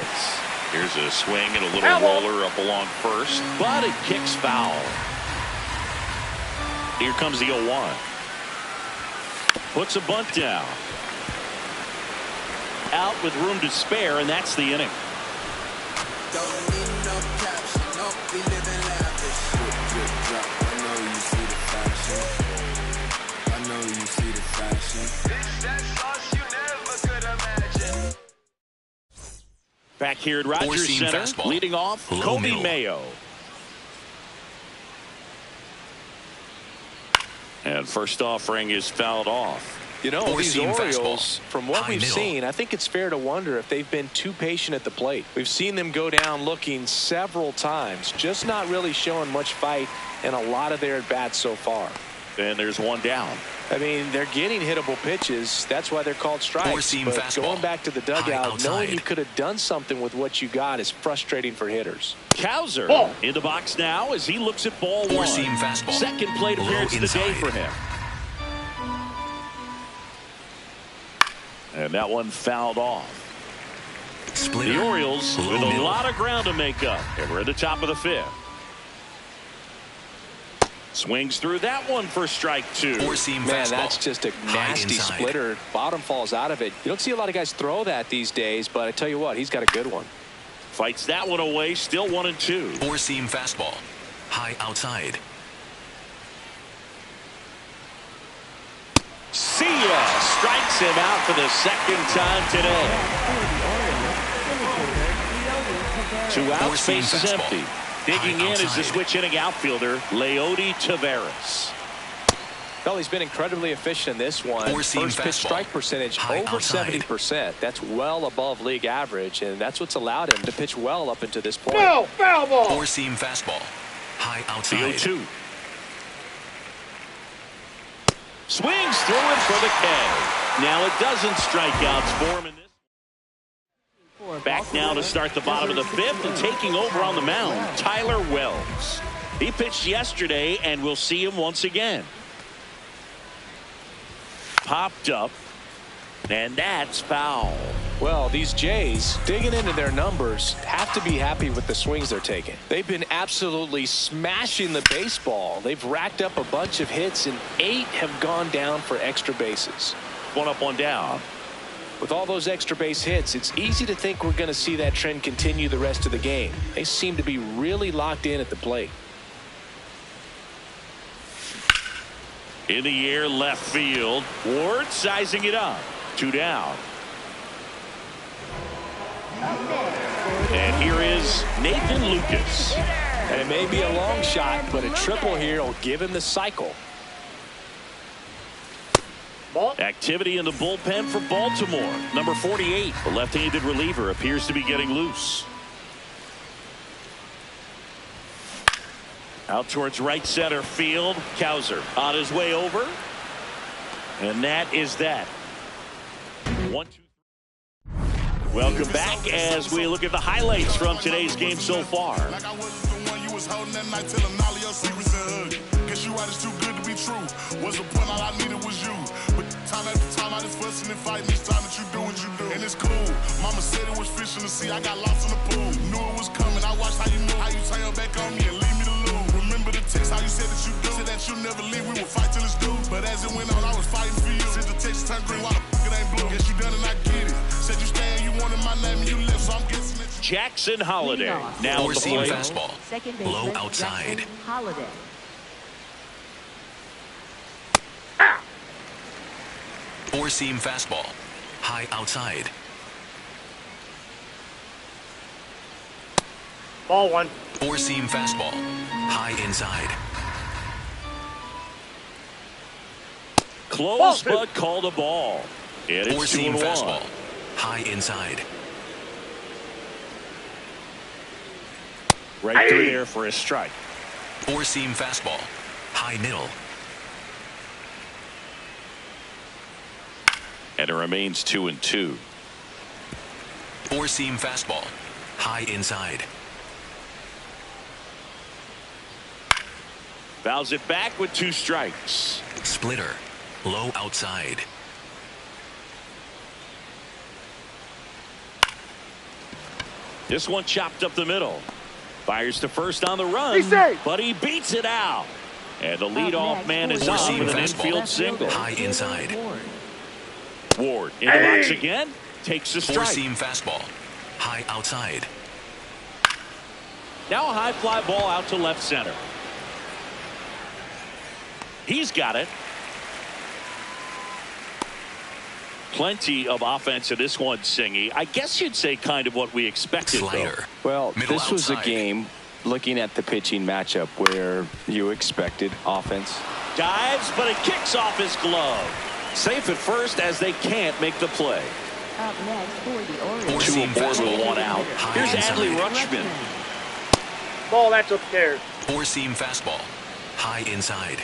Here's a swing and a little roller up along first, but it kicks foul. Here comes the 0-1. Puts a bunt down. Out with room to spare, and that's the inning. Don't need no caption, don't be living lavish. Drip, drop. I know you see the fashion. I know you see the fashion. That sauce you never could imagine. Back here at Rogers Center, fastball. Leading off, Kobe Mayo. And first offering is fouled off. You know, these Orioles, from what we've seen, I think it's fair to wonder if they've been too patient at the plate. We've seen them go down looking several times, just not really showing much fight in a lot of their at-bats so far. And there's 1 down. I mean, they're getting hittable pitches. That's why they're called strikes. But going back to the dugout, knowing you could have done something with what you got is frustrating for hitters. Cowser in the box now as he looks at ball 1. Second plate appearance of the day for him. And that one fouled off. The Orioles with a lot of ground to make up. And we're at the top of the 5th. Swings through that one for strike 2. Man, that's just a nasty splitter. Bottom falls out of it. You don't see a lot of guys throw that these days, but I tell you what, he's got a good one. Fights that one away, still 1-2. 4-seam fastball. High outside. See ya! Strikes him out for the second time today. 2 outs, base is empty. Digging in is the switch hitting outfielder, Leody Taveras. Well, he's been incredibly efficient in this one. First pitch strike percentage over 70%. That's well above league average, and that's what's allowed him to pitch well up until this point. No, foul ball. 4-seam fastball. High outside. 0-2. Swings through it for the K. Now it doesn't strike outs for him in this. Back now to start the bottom of the 5th, and taking over on the mound, Tyler Wells. He pitched yesterday, and we'll see him once again. Popped up, and that's foul. Well, these Jays, digging into their numbers, have to be happy with the swings they're taking. They've been absolutely smashing the baseball. They've racked up a bunch of hits, and 8 have gone down for extra bases. 1 up, 1 down. With all those extra base hits, it's easy to think we're going to see that trend continue the rest of the game. They seem to be really locked in at the plate. In the air, left field. Ward sizing it up. 2 down. And here is Nathan Lucas. And it may be a long shot, but a triple here will give him the cycle. Activity in the bullpen for Baltimore. Number 48, the left-handed reliever, appears to be getting loose. Out towards right center field. Cowser on his way over. And that is that. 1-2. Welcome back as we look at the highlights from today's game so far. Guess you too good to be true. What's the point? All I needed was you. But time after time I just fussing and fighting each time that you do what you do. And it's cool. Mama said it was fish in the sea. I got lost in the pool. Knew it was coming. I watched how you move. How you turn your back on me and leave me to lose. Remember the text, how you said that you do. Said that you never leave. We would fight till it's due. But as it went on, I was fighting for you. Since the text turned green, why the f*** it ain't blue? Guess you done and I get it. Said you stay and you wanted my name and you left, so I'm guessing that you... Jackson Holiday. Now at the plate. Fastball. Low outside. Holiday. 4-seam fastball. High outside. Ball one. Four-seam fastball. High inside. Close, but called a ball. And it's Four-seam 2-1. fastball. High inside. Right through there for a strike. Four-seam fastball. High middle. And it remains 2-2. Four-seam fastball. High inside. Fouls it back with 2 strikes. Splitter. Low outside. This one chopped up the middle. Fires to first on the run, but he beats it out. And the leadoff man is on with an infield single. High inside. Ward in the box again. Takes a strike. Four-seam fastball. High outside. Now a high fly ball out to left center. He's got it. Plenty of offense in this one, Singy. I guess you'd say kind of what we expected. Slider. Well, Middle this was a outside. game, looking at the pitching matchup, where you expected offense. Dives, but it kicks off his glove. Safe at first as they can't make the play. Up next for the Orioles. Four-seam Two aboard with fastball. 1 out. High Here's Adley inside. Rutschman. Ball, that's upstairs. Four-seam fastball. High inside.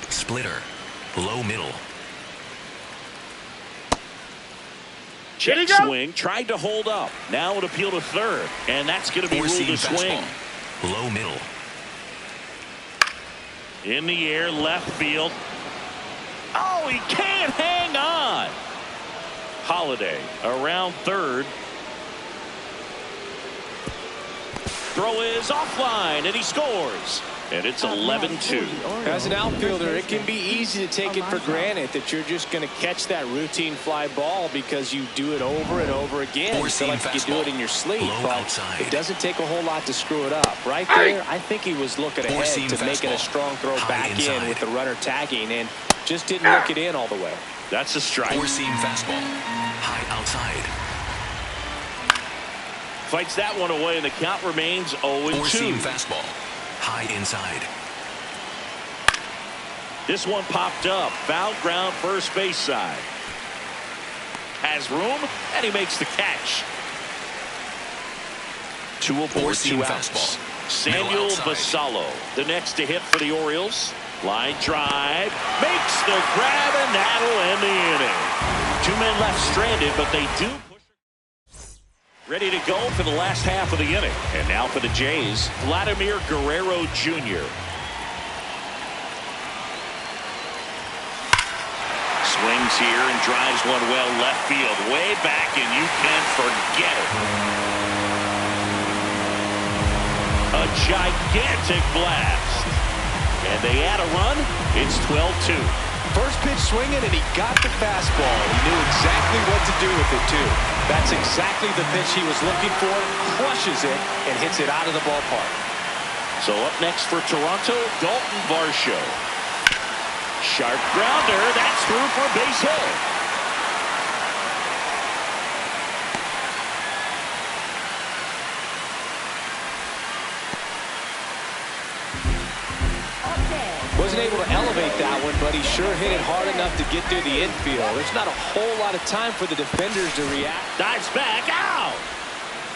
Splitter. Low middle. Check swing. Tried to hold up. Now an appeal to third. And that's going to be ruled Four-seam a swing. fastball. Low middle. In the air, left field. Oh, he can't hang on. Holiday around third. Throw is offline, and he scores. And it's 11-2. As an outfielder, it can be easy to take it for granted that you're just going to catch that routine fly ball because you do it over and over again. You feel like you can do it in your sleep, but it doesn't take a whole lot to screw it up. Right there, I think he was looking ahead to making a strong throw back in with the runner tagging and just didn't look it in all the way. That's a strike. Four-seam fastball. High outside. Fights that one away, and the count remains 0-2. Four-seam fastball. High inside. This one popped up. Foul ground, first base side. Has room, and he makes the catch. 2 aboard, 2 outs. Samuel Vassallo, the next to hit for the Orioles. Line drive, makes the grab, and that'll end the inning. 2 men left stranded, but they do push. Ready to go for the last half of the inning. And now for the Jays, Vladimir Guerrero Jr. Swings here and drives one well left field. Way back, and you can forget it. A gigantic blast. And they add a run. It's 12-2. First pitch swinging, and he got the fastball. He knew exactly what to do with it, too. That's exactly the pitch he was looking for. Crushes it and hits it out of the ballpark. So up next for Toronto, Dalton Varsho. Sharp grounder. That's through for a base hit. Wasn't able to elevate that one, but he sure hit it hard enough to get through the infield. There's not a whole lot of time for the defenders to react. Dives back, out!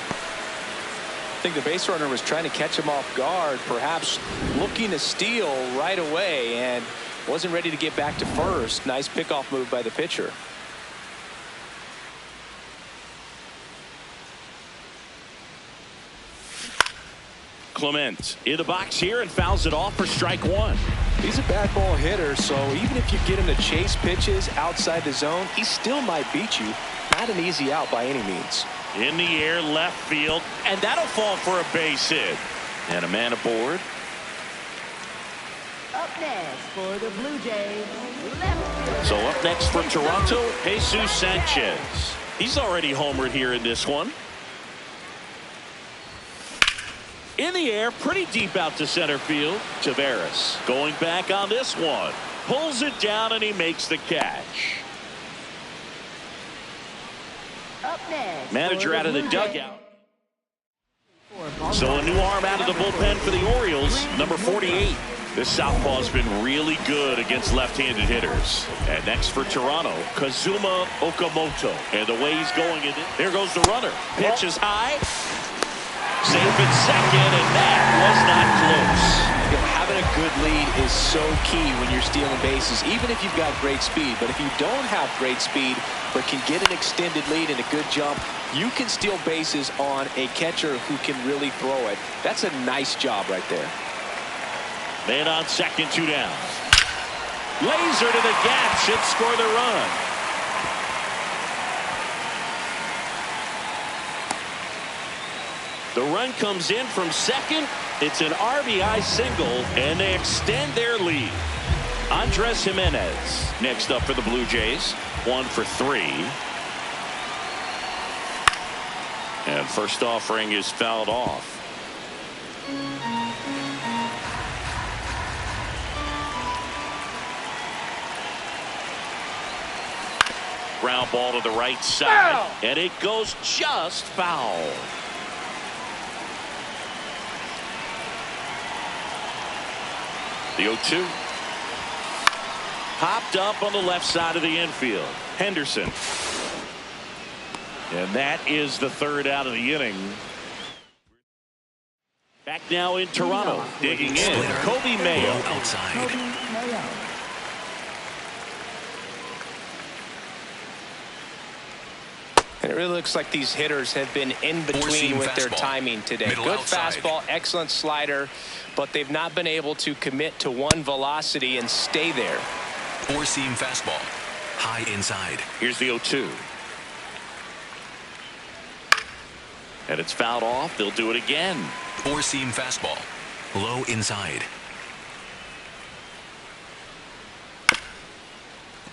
I think the base runner was trying to catch him off guard, perhaps looking to steal right away, and wasn't ready to get back to first. Nice pickoff move by the pitcher. Clement in the box here and fouls it off for strike 1. He's a bad ball hitter, so even if you get him to chase pitches outside the zone, he still might beat you. Not an easy out by any means. In the air, left field, and that'll fall for a base hit. And a man aboard. Up next for the Blue Jays, left fielder. So up next for Toronto, Jesus Sanchez. He's already homered here in this one. In the air, pretty deep out to center field. Taveras going back on this one. Pulls it down, and he makes the catch. Up next. Manager for out of the Blue Jays. dugout. So a new arm out of the bullpen for the Orioles, number 48. This southpaw's been really good against left-handed hitters. And next for Toronto, Kazuma Okamoto. And the way he's going, there goes the runner. Pitch is high. Safe at second, and that was not close. Having a good lead is so key when you're stealing bases, even if you've got great speed. But if you don't have great speed but can get an extended lead and a good jump, you can steal bases on a catcher who can really throw it. That's a nice job right there. Man on second, 2 down. Laser to the gap, should score the run. The run comes in from second. It's an RBI single, and they extend their lead. Andres Jimenez next up for the Blue Jays. 1 for 3. And first offering is fouled off. Ground ball to the right side. Foul. And it goes just foul. The 0-2. Popped up on the left side of the infield. Henderson. And that is the 3rd out of the inning. Back now in Toronto. Digging in. Kobe Mayo. Outside. Kobe Mayo. And it really looks like these hitters have been in between with their timing today. Middle Good outside. fastball, excellent slider, but they've not been able to commit to one velocity and stay there. 4-seam fastball. High inside. Here's the 0-2. And it's fouled off. They'll do it again. 4-seam fastball. Low inside.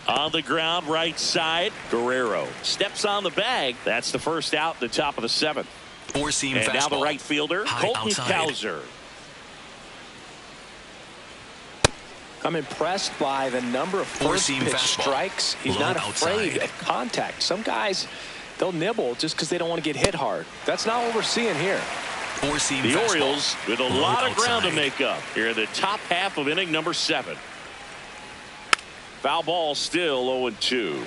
On the ground, right side. Guerrero steps on the bag. That's the first out, the top of the 7th. 4-seam And fastball. now the right fielder, High Colton outside. Cowser. I'm impressed by the number of first Four-seam pitch fastball. strikes. He's Low not afraid outside. of contact. Some guys, they'll nibble just because they don't want to get hit hard. That's not what we're seeing here. 4-seam The fastball. Orioles with a Low lot of ground to outside. make up here in the top half of inning number 7. Foul ball still 0-2.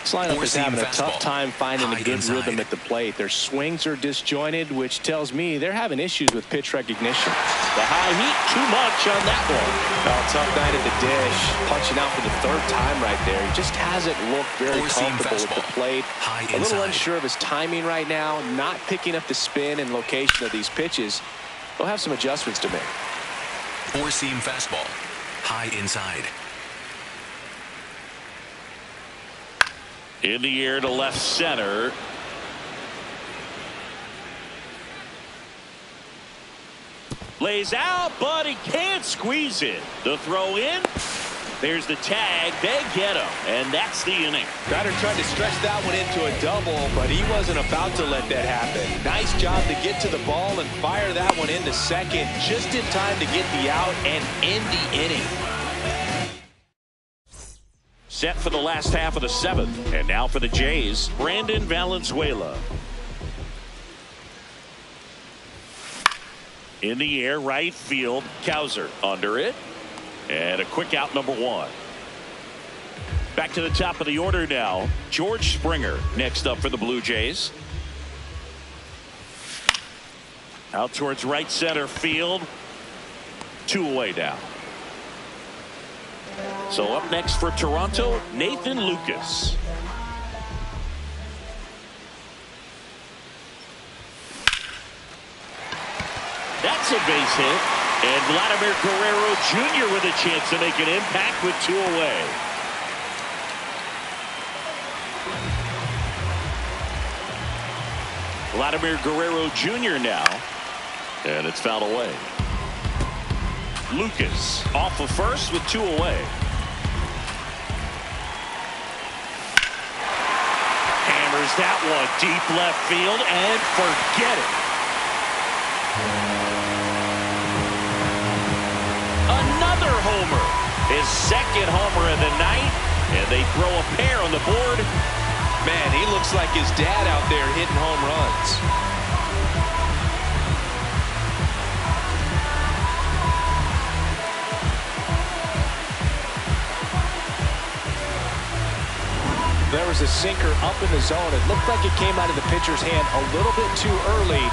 This lineup is Four-seam having a fastball. tough time finding High a good inside. rhythm at the plate. Their swings are disjointed, which tells me they're having issues with pitch recognition. The high heat, too much on that one. Oh, tough night at the dish. Punching out for the 3rd time right there. He just hasn't looked very Four-seam comfortable with the fastball. plate. High A little inside. unsure of his timing right now, not picking up the spin and location of these pitches. They'll have some adjustments to make. 4-seam fastball. High inside. In the air to left center. Lays out, but he can't squeeze it. The throw in. There's the tag. They get him. And that's the inning. Batter tried to stretch that one into a double, but he wasn't about to let that happen. Nice job to get to the ball and fire that one into second just in time to get the out and end the inning. Set for the last half of the 7th. And now for the Jays, Brandon Valenzuela. In the air, right field, Cowser under it. And a quick out, number 1. Back to the top of the order now. George Springer next up for the Blue Jays. Out towards right center field. 2 away now. So up next for Toronto, Nathan Lucas. That's a base hit. And Vladimir Guerrero Jr. with a chance to make an impact with 2 away. Vladimir Guerrero Jr. now. And it's fouled away. Lucas off of first with 2 away. Hammers that one deep left field and forget it. Another homer. His 2nd homer of the night. And they throw a pair on the board. Man, he looks like his dad out there hitting home runs. There was a sinker up in the zone. It looked like it came out of the pitcher's hand a little bit too early.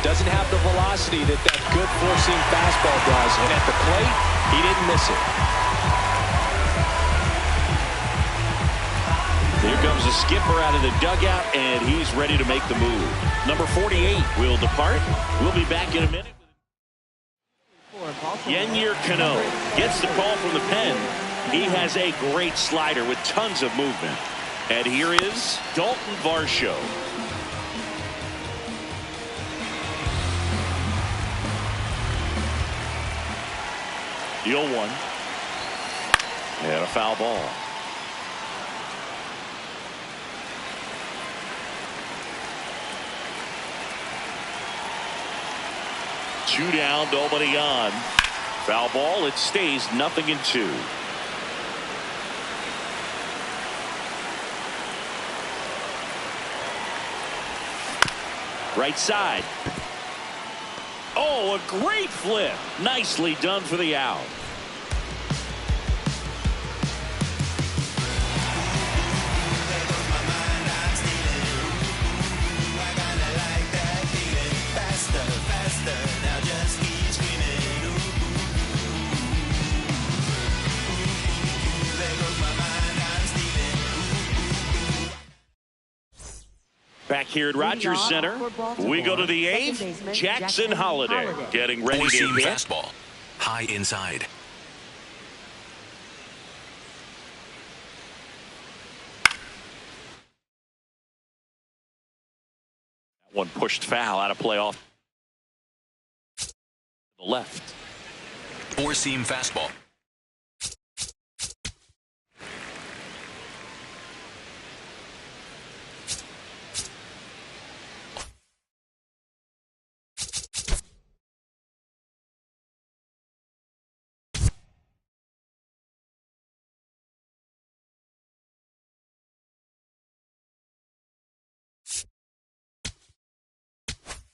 Doesn't have the velocity that good four-seam fastball does. And at the plate, he didn't miss it. Here comes the skipper out of the dugout, and he's ready to make the move. Number 48 will depart. We'll be back in a minute. Yennier Cano gets the call from the pen. He has a great slider with tons of movement. And here is Dalton Varsho. The 0-1. And a foul ball. Two down, nobody on. Foul ball, it stays 0-2. Right side. Oh, a great flip. Nicely done for the out. Back here at Rogers Center, we go to the 8th. Jackson Holliday getting ready to hit. Fastball. High inside. That one pushed foul out of play off the left. Four-seam fastball.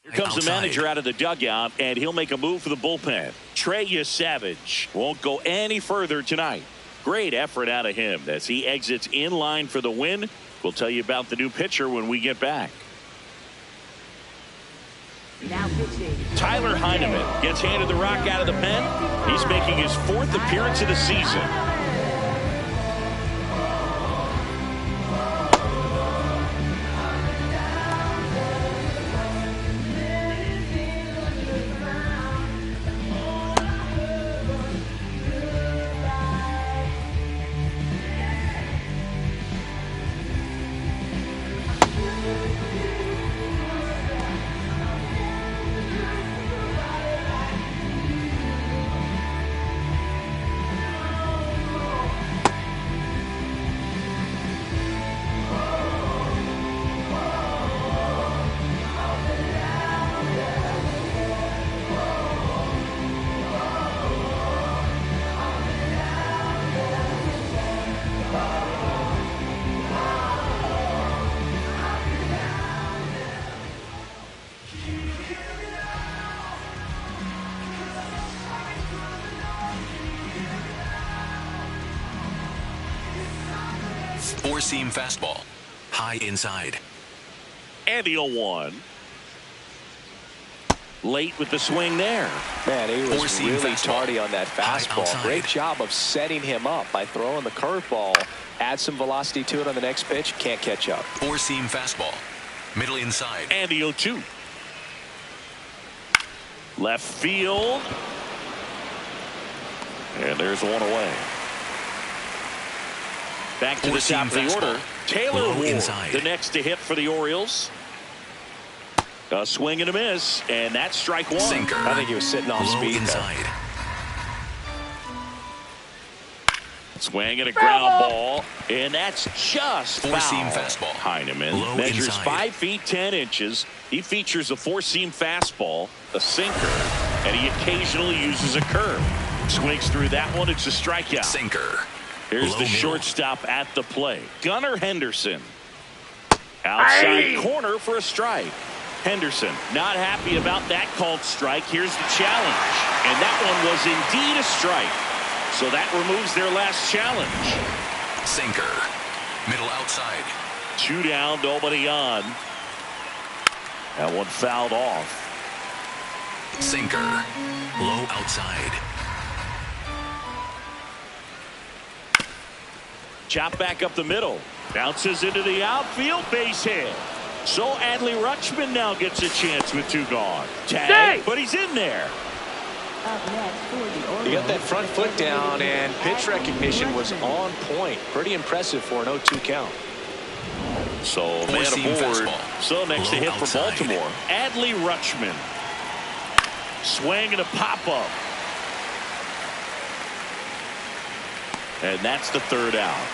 Here comes the manager out of the dugout, and he'll make a move for the bullpen. Trey Savage won't go any further tonight. Great effort out of him as he exits in line for the win. We'll tell you about the new pitcher when we get back. Now pitching. Tyler Heineman gets handed the rock out of the pen. He's making his 4th appearance of the season. Four-seam fastball. High inside. And the 0-1. Late with the swing there. Man, he was Four-seam really fastball. tardy on that fastball. Outside. Great job of setting him up by throwing the curveball. Add some velocity to it on the next pitch. Can't catch up. Four-seam fastball. Middle inside. And the 0-2. Left field. And there's one away. Back to the top of the order. Taylor Ward, inside. the next to hit for the Orioles. A swing and a miss, and that's strike one. Sinker. I think he was sitting off Low speed. inside. Swing and a ground ball, and that's just Four-seam foul. fastball. Heineman Low measures inside. 5 feet 10 inches. He features a four-seam fastball, a sinker, and he occasionally uses a curve. Swings through that one. It's a strikeout. Sinker. Here's Low the middle. shortstop at the plate, Gunnar Henderson. Outside corner for a strike. Henderson not happy about that called strike. Here's the challenge. And that one was indeed a strike. So that removes their last challenge. Sinker. Middle outside. 2 down, nobody on. That one fouled off. Sinker. Low outside. Chop back up the middle. Bounces into the outfield, base hit. So Adley Rutschman now gets a chance with 2 gone. Tag, but he's in there. Up next for the Orioles. He got that front foot down, and pitch recognition was on point. Pretty impressive for an 0-2 count. So man aboard. So next to hit for Baltimore, Adley Rutschman. Swing and a pop-up. And that's the 3rd out.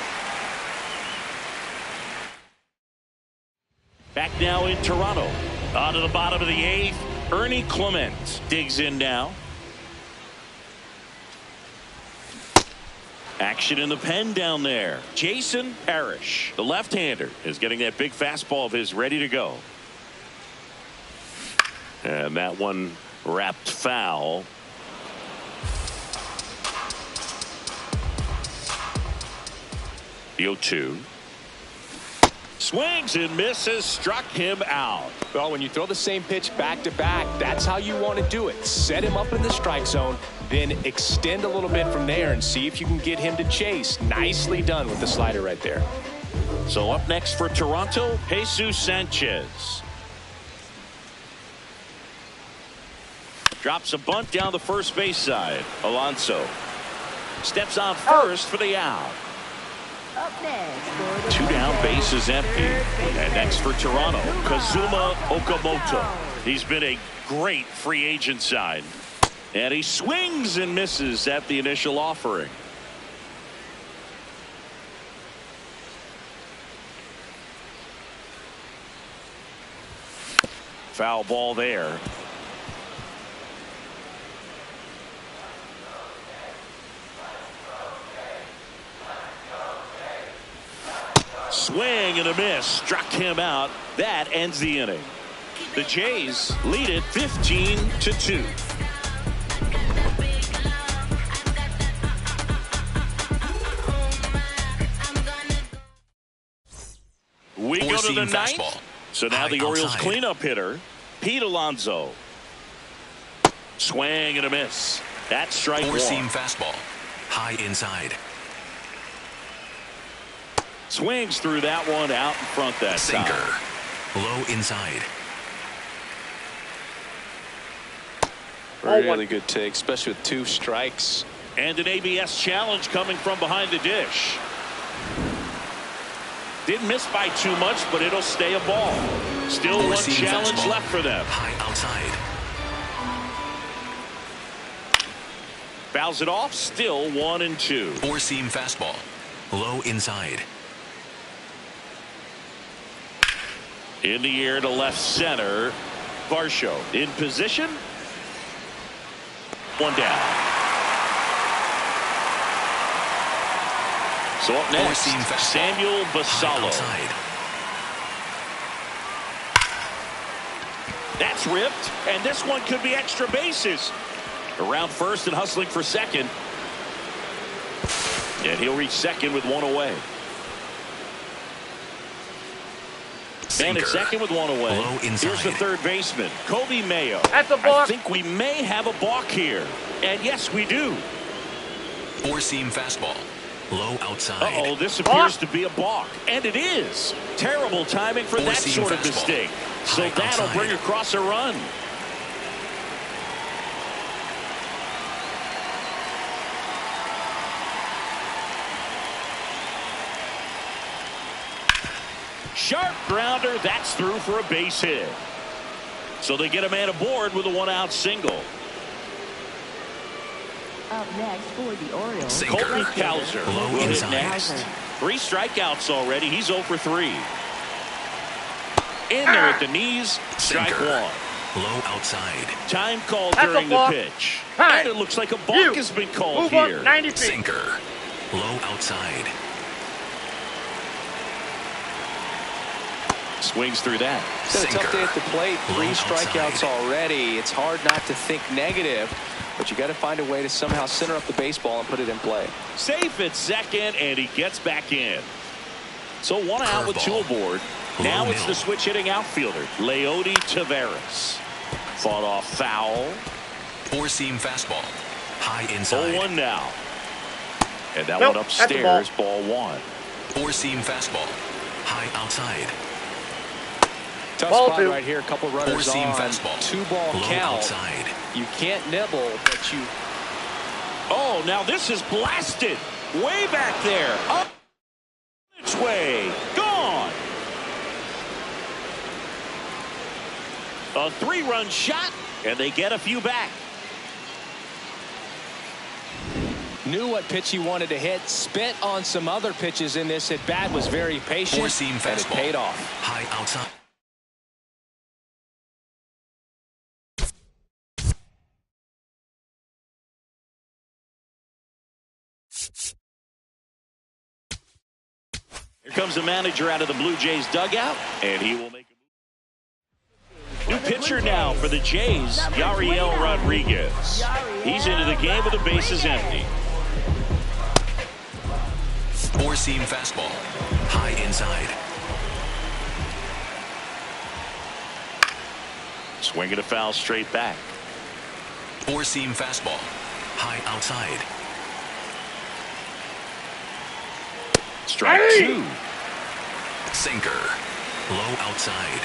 Back now in Toronto. On to the bottom of the 8th. Ernie Clement digs in now. Action in the pen down there. Jason Parrish, the left-hander, is getting that big fastball of his ready to go. And that one wrapped foul. The 0-2. Swings and misses, struck him out. Well, when you throw the same pitch back to back, that's how you want to do it. Set him up in the strike zone, then extend a little bit from there and see if you can get him to chase. Nicely done with the slider right there. So up next for Toronto, Jesus Sanchez. Drops a bunt down the first base side. Alonso steps on first for the out. Up next for the 2 down, base is empty. And next for Toronto, Kazuma Okamoto. He's been a great free agent sign. And he swings and misses at the initial offering. Foul ball there. Swing and a miss, struck him out. That ends the inning. The Jays lead it 15-2. We go to the 9th. So now the Orioles cleanup hitter, Pete Alonso. Swing and a miss. That's strike 1. 4-seam fastball. High inside. Swings through that one out in front that Sinker. time. Low inside. Really good take, especially with 2 strikes. And an ABS challenge coming from behind the dish. Didn't miss by too much, but it'll stay a ball. Still one challenge fastball left for them. High outside. Fouls it off. Still 1-2. 4-seam fastball. Low inside. In the air to left center. Varsho in position. 1 down. So up next, Samuel Basallo. That's ripped, and this one could be extra bases. Around first and hustling for second. And he'll reach second with 1 away. And at second with 1 away. Here's the third baseman, Kobe Mayo. That's a balk. I think we may have a balk here. And yes, we do. 4-seam fastball. Low outside. Uh-oh, this appears to be a balk. And it is. Terrible timing for that sort of mistake. So that'll bring across a run. Sharp grounder. That's through for a base hit. So they get a man aboard with a 1-out single. Up next for the Orioles, Colton Cowser will hit next. 3 strikeouts already. He's 0 for 3. In there at the knees. Strike 1. Low outside. Time called during the pitch. And it looks like a balk has been called here. Up 90 feet. Sinker. Low outside. Swings through that. It's been a tough day at the plate. 3 strikeouts already. It's hard not to think negative, but you got to find a way to somehow center up the baseball and put it in play. Safe at second, and he gets back in. So 1 out with 2 aboard. Now it's the switch hitting outfielder, Leody Taveras. Fought off foul. 4-seam fastball. High inside. 0-1 now. And that Nope, one upstairs, ball 1. 4-seam fastball. High outside. Tough Ball spot 2. right here. A couple runners 4-seam on. fastball. 2-ball Low count. outside. You can't nibble, but you... Oh, now this is blasted. Way back there. Up its way. Gone. A 3-run shot, and they get a few back. Knew what pitch he wanted to hit. Spent on some other pitches in this at bat. Was very patient. 4-seam And it fastball. paid off. High outside. Here comes the manager out of the Blue Jays dugout, and he will make a move. New pitcher now for the Jays, Yariel Rodriguez. He's into the game with the bases empty. 4-seam fastball. High inside. Swinging a foul straight back. 4-seam fastball. High outside. Strike 2. Sinker. Low outside.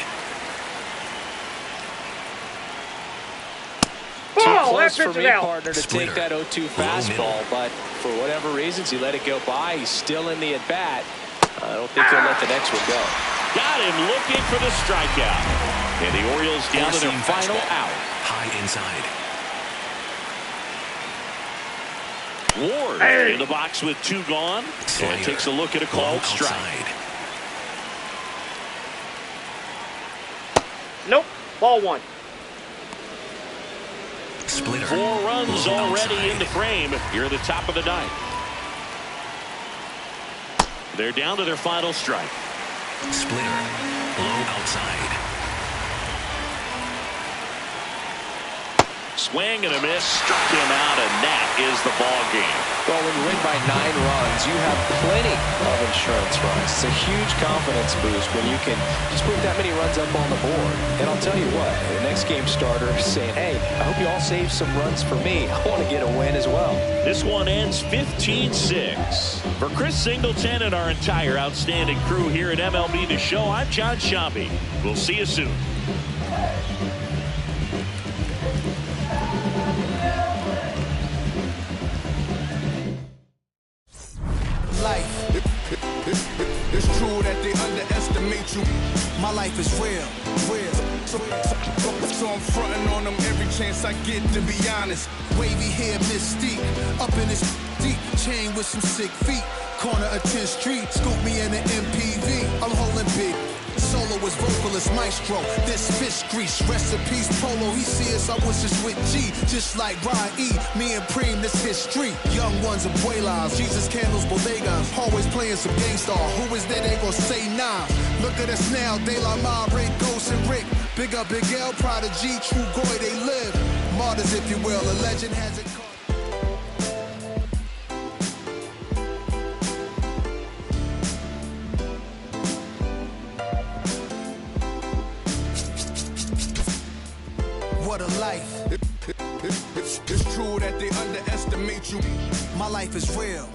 Too Ball, close that for pitch is me, out. partner, to Splitter. take that 0-2 fastball, but for whatever reasons, he let it go by. He's still in the at-bat. I don't think he'll let the next one go. Got him looking for the strikeout. And the Orioles down to their 4-seam final fastball. out. High inside. Ward in the box with 2 gone. And takes a look at a called strike. Outside. Nope. Ball 1. Splitter. 4 runs Low already outside. in the frame here at the top of the 9th. They're down to their final strike. Splitter. Low outside. Swing and a miss. Struck him out, and that is the ball game. Well, when you win by 9 runs, you have plenty of insurance runs. It's a huge confidence boost when you can just put that many runs up on the board. And I'll tell you what, the next game starter is saying, hey, I hope you all save some runs for me. I want to get a win as well. This one ends 15-6. For Chris Singleton and our entire outstanding crew here at MLB The Show, I'm John Shambi. We'll see you soon. It's true that they underestimate you. My life is real. So I'm fronting on them every chance I get, to be honest. Wavy hair, mystique, up in this deep chain with some sick feet. Corner of 10th Street, scoop me in an MPV. I'm holding big. Soloist, vocalist, maestro. This fish grease, recipes, polo. He see us, I was just with G. Just like Ryan E, me and Preem, this history. Young ones, abuelas, Jesus candles, bodegas. Always playing some gangstar. Who is there? They gon' say nah. Look at us now, De La Mare, Ghost and Rick. Big up, Big L, Prodigy, True Goy, they live. Martyrs, if you will, a legend has it. What a life. It's true that they underestimate you. My life is real.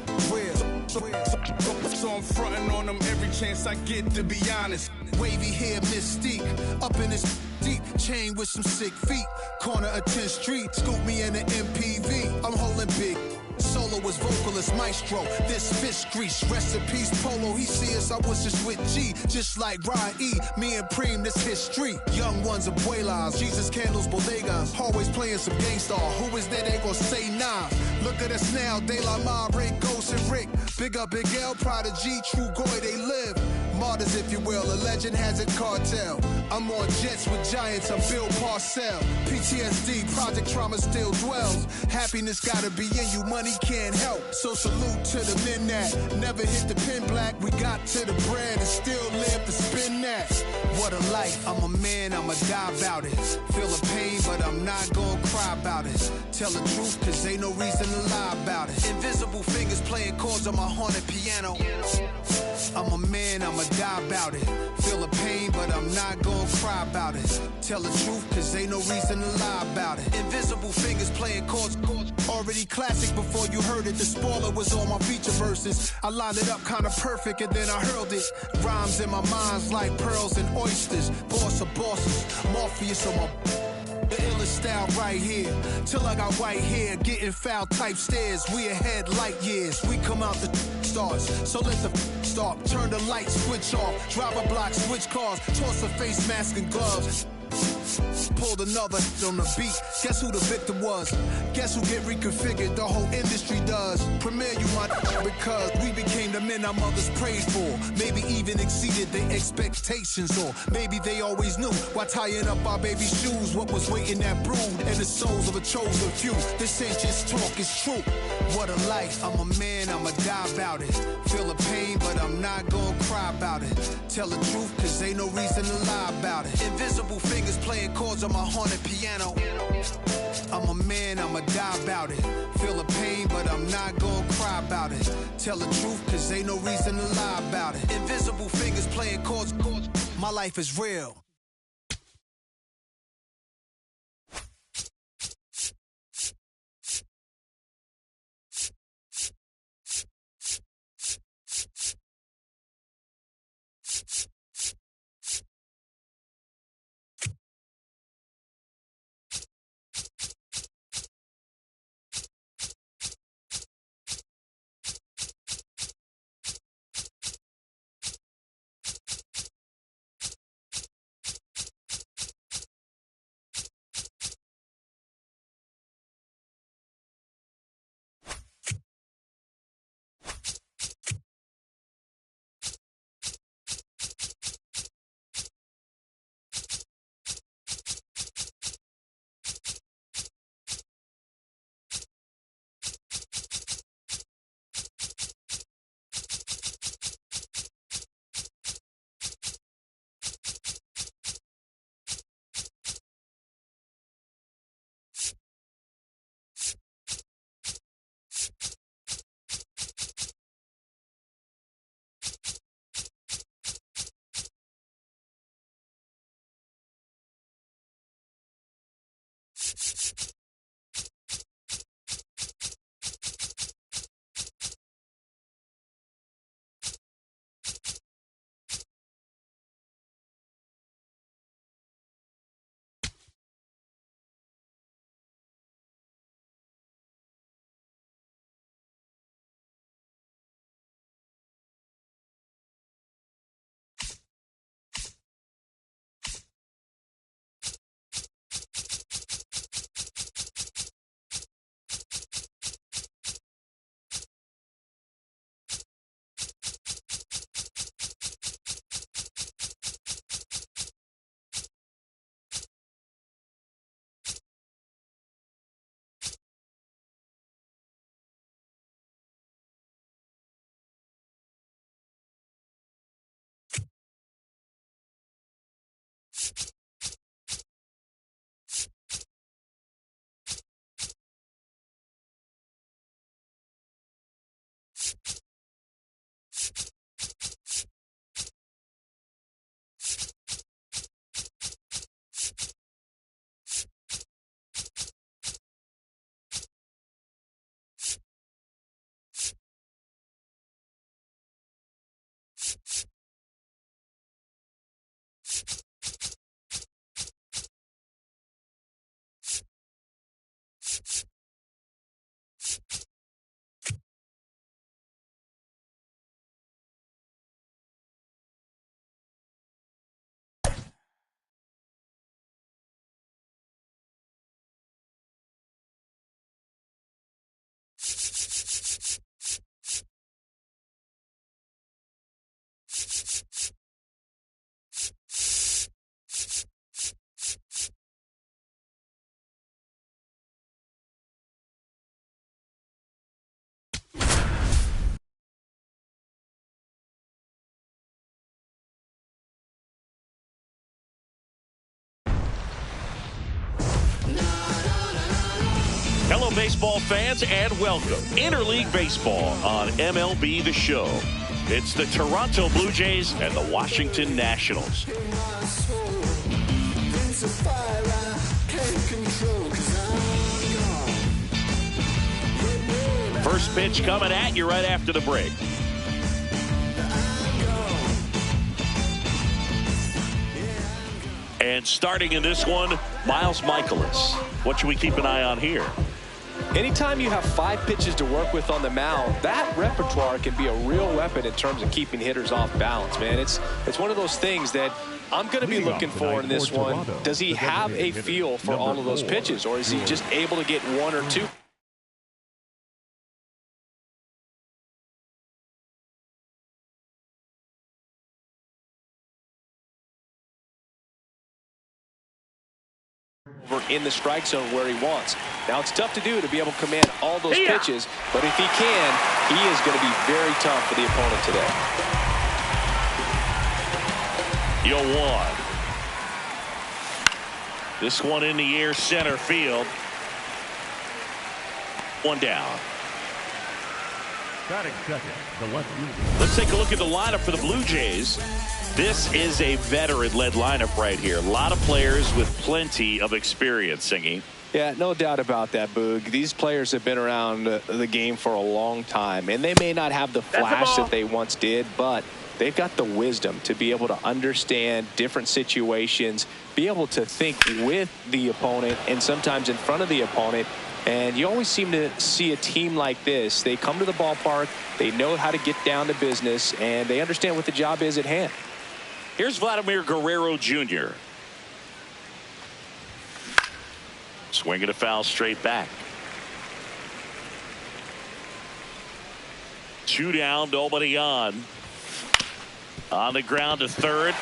So I'm fronting on them every chance I get, to be honest. Wavy hair, mystique, up in this deep chain with some sick feet. Corner of 10th Street, scoop me in an MPV. I'm holding big. Soloist, vocalist, maestro. This fish grease, recipes, polo. He see us, I was just with G. Just like Ryan E, me and Preem, this history. Young ones, abuelas, Jesus candles, bodegas. Always playing some gangstar. Who is there? They gon' say nah. Look at us now, De La Mare, Ghost and Rick. Big up, Big L, Prodigy, True Goy, they live. martyrs, if you will. A legend has a cartel. I'm on jets with giants, I'm Bill Parcell. PTSD, project trauma still dwells. Happiness gotta be in you, money can't help. So salute to the men that never hit the pin black. We got to the bread and still live to spin that. What a life, I'm a man, I'ma die about it. Feel the pain, but I'm not gonna cry about it. Tell the truth, cause ain't no reason to lie about it. Invisible fingers playing chords on my haunted piano. I'm a man, I'ma die about it. Feel the pain, but I'm not gonna cry about it. Tell the truth, cause ain't no reason to lie about it. Invisible fingers playing chords, already classic before you heard it. The spoiler was on my feature verses. I lined it up kinda perfect and then I hurled it. Rhymes in my mind's like pearls and oysters. Boss of bosses, Morpheus on my... The illest style right here. Till I got white hair, getting foul type stares. We ahead light years. We come out the starts. So let the start. Turn the light switch off. Drive a block, switch cars. Toss a face mask and gloves. Pulled another on the beat. Guess who the victim was? Guess who get reconfigured? The whole industry does. Premiere you my because we became the men our mothers prayed for. Maybe even exceeded their expectations, or maybe they always knew why tying up our baby's shoes. What was waiting that brood and the souls of a chosen few. This ain't just talk, it's true. What a life, I'm a man, I'ma die about it. Feel the pain, but I'm not gonna cry about it. Tell the truth, cause ain't no reason to lie about it. Invisible fingers playing chords on my haunted piano. I'm a man, I'ma die about it. Feel the pain, but I'm not gonna cry about it. Tell the truth, cause ain't no reason to lie about it. Invisible fingers playing chords. My life is real. Hello, baseball fans, and welcome. Interleague Baseball on MLB The Show. It's the Toronto Blue Jays and the Washington Nationals. First pitch coming at you right after the break. And starting in this one, Miles Michaelis. What should we keep an eye on here? Anytime you have 5 pitches to work with on the mound, that repertoire can be a real weapon in terms of keeping hitters off balance, man. It's one of those things that I'm going to be looking for in this one. Does he have a feel for all of those pitches, or is he just able to get 1 or 2? In the strike zone where he wants. Now it's tough to do to be able to command all those pitches, but if he can, he is going to be very tough for the opponent today. 0-1. This one in the air, center field. 1 down. Let's take a look at the lineup for the Blue Jays. This is a veteran-led lineup right here. A lot of players with plenty of experience, Singy. Yeah, no doubt about that, Boog. These players have been around the game for a long time, and they may not have the flash that they once did, but they've got the wisdom to be able to understand different situations, be able to think with the opponent and sometimes in front of the opponent. And you always seem to see a team like this. They come to the ballpark, they know how to get down to business, and they understand what the job is at hand. Here's Vladimir Guerrero Jr. Swinging a foul straight back. 2 down, nobody on. On the ground to third.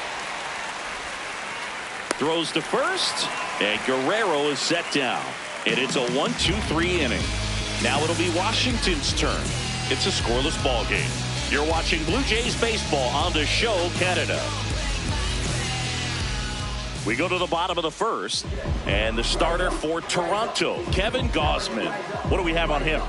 Throws to first, and Guerrero is set down. And it's a 1-2-3 inning. Now it'll be Washington's turn. It's a scoreless ball game. You're watching Blue Jays baseball on the show, Canada. We go to the bottom of the first, and the starter for Toronto, Kevin Gausman. What do we have on him?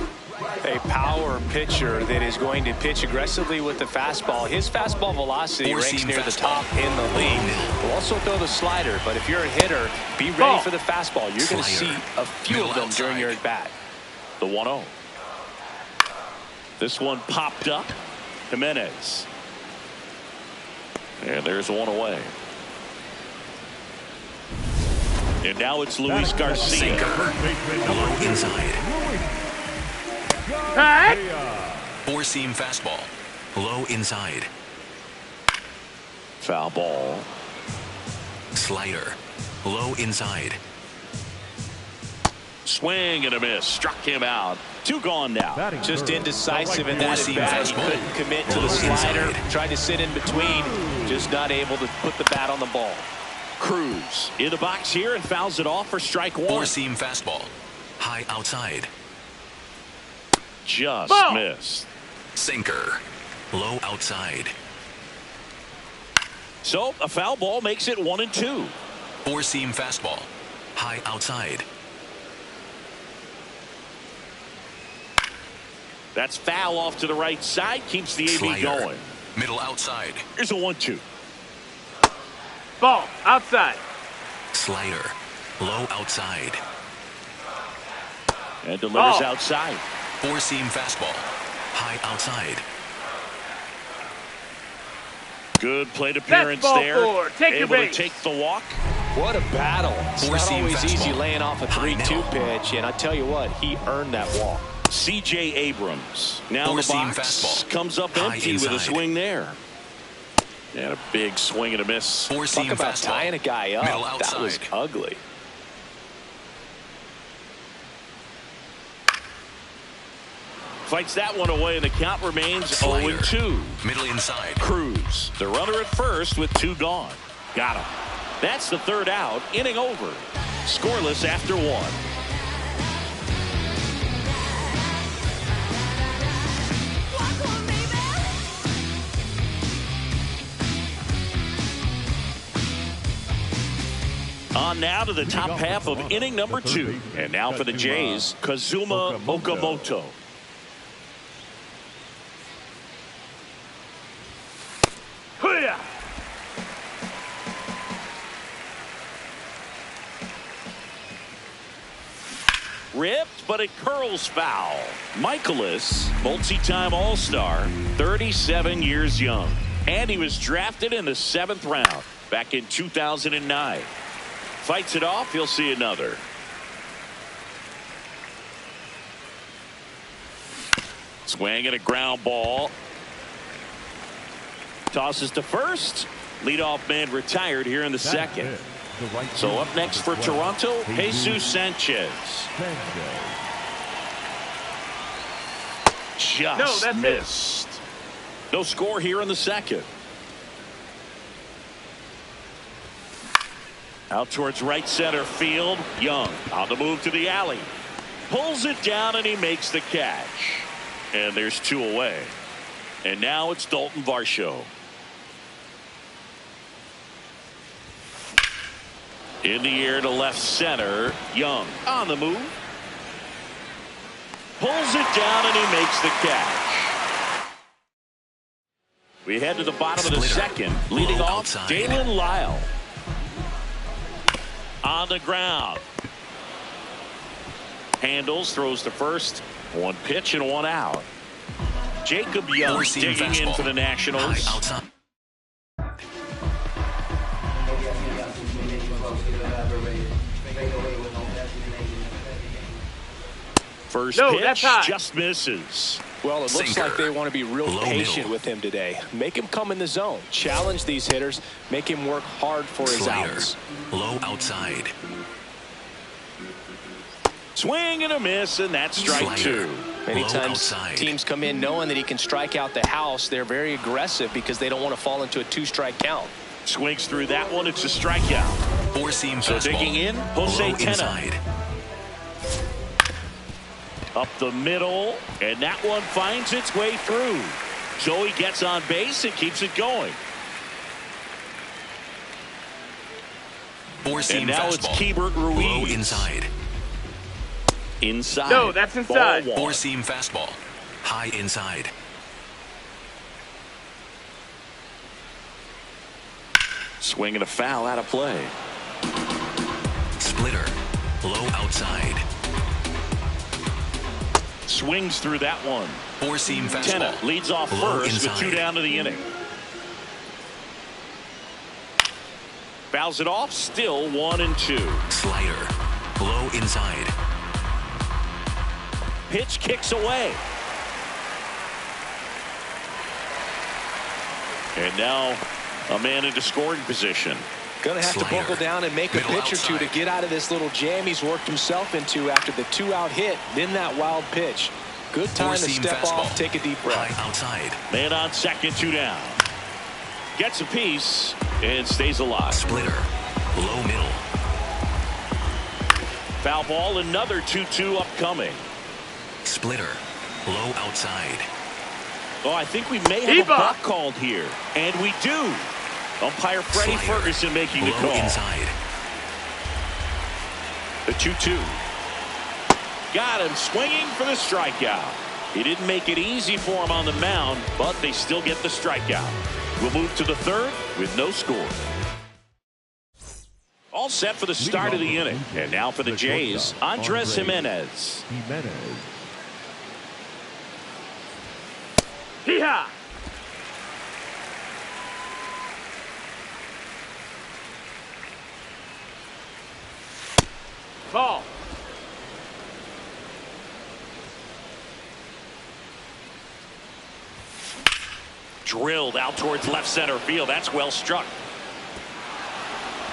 A power pitcher that is going to pitch aggressively with the fastball. His fastball velocity ranks near the top in the league. Will also throw the slider, but if you're a hitter, be ready for the fastball. You're going to see a few of them during your at-bat. The 1-0. This one popped up. Jimenez. And there's one away. And now it's Luis Garcia. Low inside. Four-seam fastball. Low inside. Foul ball. Slider. Low inside. Swing and a miss. Struck him out. 2 gone now. Just indecisive in that at-bat. He couldn't commit to the slider. Tried to sit in between. Just not able to put the bat on the ball. Cruz in the box here and fouls it off for strike 1. Four-seam fastball. High outside. Just missed. Sinker. Low outside. So a foul ball makes it 1-2. Four-seam fastball. High outside. That's foul off to the right side. Keeps the AB Slider. going. Middle outside. Here's a 1-2. Ball outside. Slider. Low outside. And delivers outside. Four-seam fastball. High outside. Good plate appearance there. Able to take the walk. What a battle. It's not always fastball. easy laying off a 3-2 pitch, and I tell you what, he earned that walk. C.J. Abrams. Now the Four-seam box fastball. comes up High empty with a inside. swing there. And a big swing and a miss. Four-seam Talk about fastball. tying a guy up. Middle That was outside. ugly. Fights that one away, and the count remains Slider. 0-2. Middle inside. Cruz, the runner at first with 2 gone. Got him. That's the 3rd out. Inning over. Scoreless after 1. On now to the top half of inning number 2. And now for the Jays, Kazuma Okamoto. Ripped, but it curls foul. Michaelis, multi-time All-Star, 37 years young. And he was drafted in the 7th round back in 2009. Fights it off, he'll see another. Swing and a ground ball. Tosses to first. Leadoff man retired here in the 2nd. So up next for Toronto, Jesus Sanchez. Just missed. No score here in the 2nd. Out towards right center field. Young on the move to the alley. Pulls it down and he makes the catch. And there's 2 away. And now it's Dalton Varsho. In the air to left center. Young on the move. Pulls it down and he makes the catch. We head to the bottom of the 2nd. Leading off, Dalen Lyle. On the ground. Handles, throws to first. 1 pitch and 1 out. Jacob Young digging in for the Nationals. First pitch just misses. Well, it looks like they want to be real patient with him today. Make him come in the zone. Challenge these hitters. Make him work hard for his outs. Low outside. Swing and a miss, and that's strike 2. Many times teams come in knowing that he can strike out the house. They're very aggressive because they don't want to fall into a 2-strike count. Swings through that one. It's a strikeout. 4-seam fastball. So digging in, Jose Tena. Up the middle, and that one finds its way through. So he gets on base and keeps it going. 4-seam and now fastball. It's Keibert Ruiz. Low inside. Inside. No, that's inside. 4-seam fastball. High inside. Swing and a foul out of play. Splitter. Low outside. Swings through that one. 4-seam fastball. Tena leads off first with 2 down to the inning. Fouls it off. Still 1-2. Slider. Low inside. Pitch kicks away. And now a man into scoring position. Going to have to buckle down and make a pitch or 2 to get out of this little jam he's worked himself into after the 2-out hit. Then that wild pitch. Good time to step off, take a deep breath. Outside. Man on second, 2 down. Gets a piece and stays alive. Splitter. Low middle. Foul ball, another 2-2 upcoming. Splitter. Low outside. Oh, I think we may have a buck called here. And we do. Umpire Freddie Ferguson making the call. Inside. The 2-2. Got him swinging for the strikeout. He didn't make it easy for him on the mound, but they still get the strikeout. We'll move to the 3rd with no score. All set for the start of the inning. And now for the Jays, Andres Jimenez. Hee-haw! Ball. Drilled out towards left center field. That's well struck.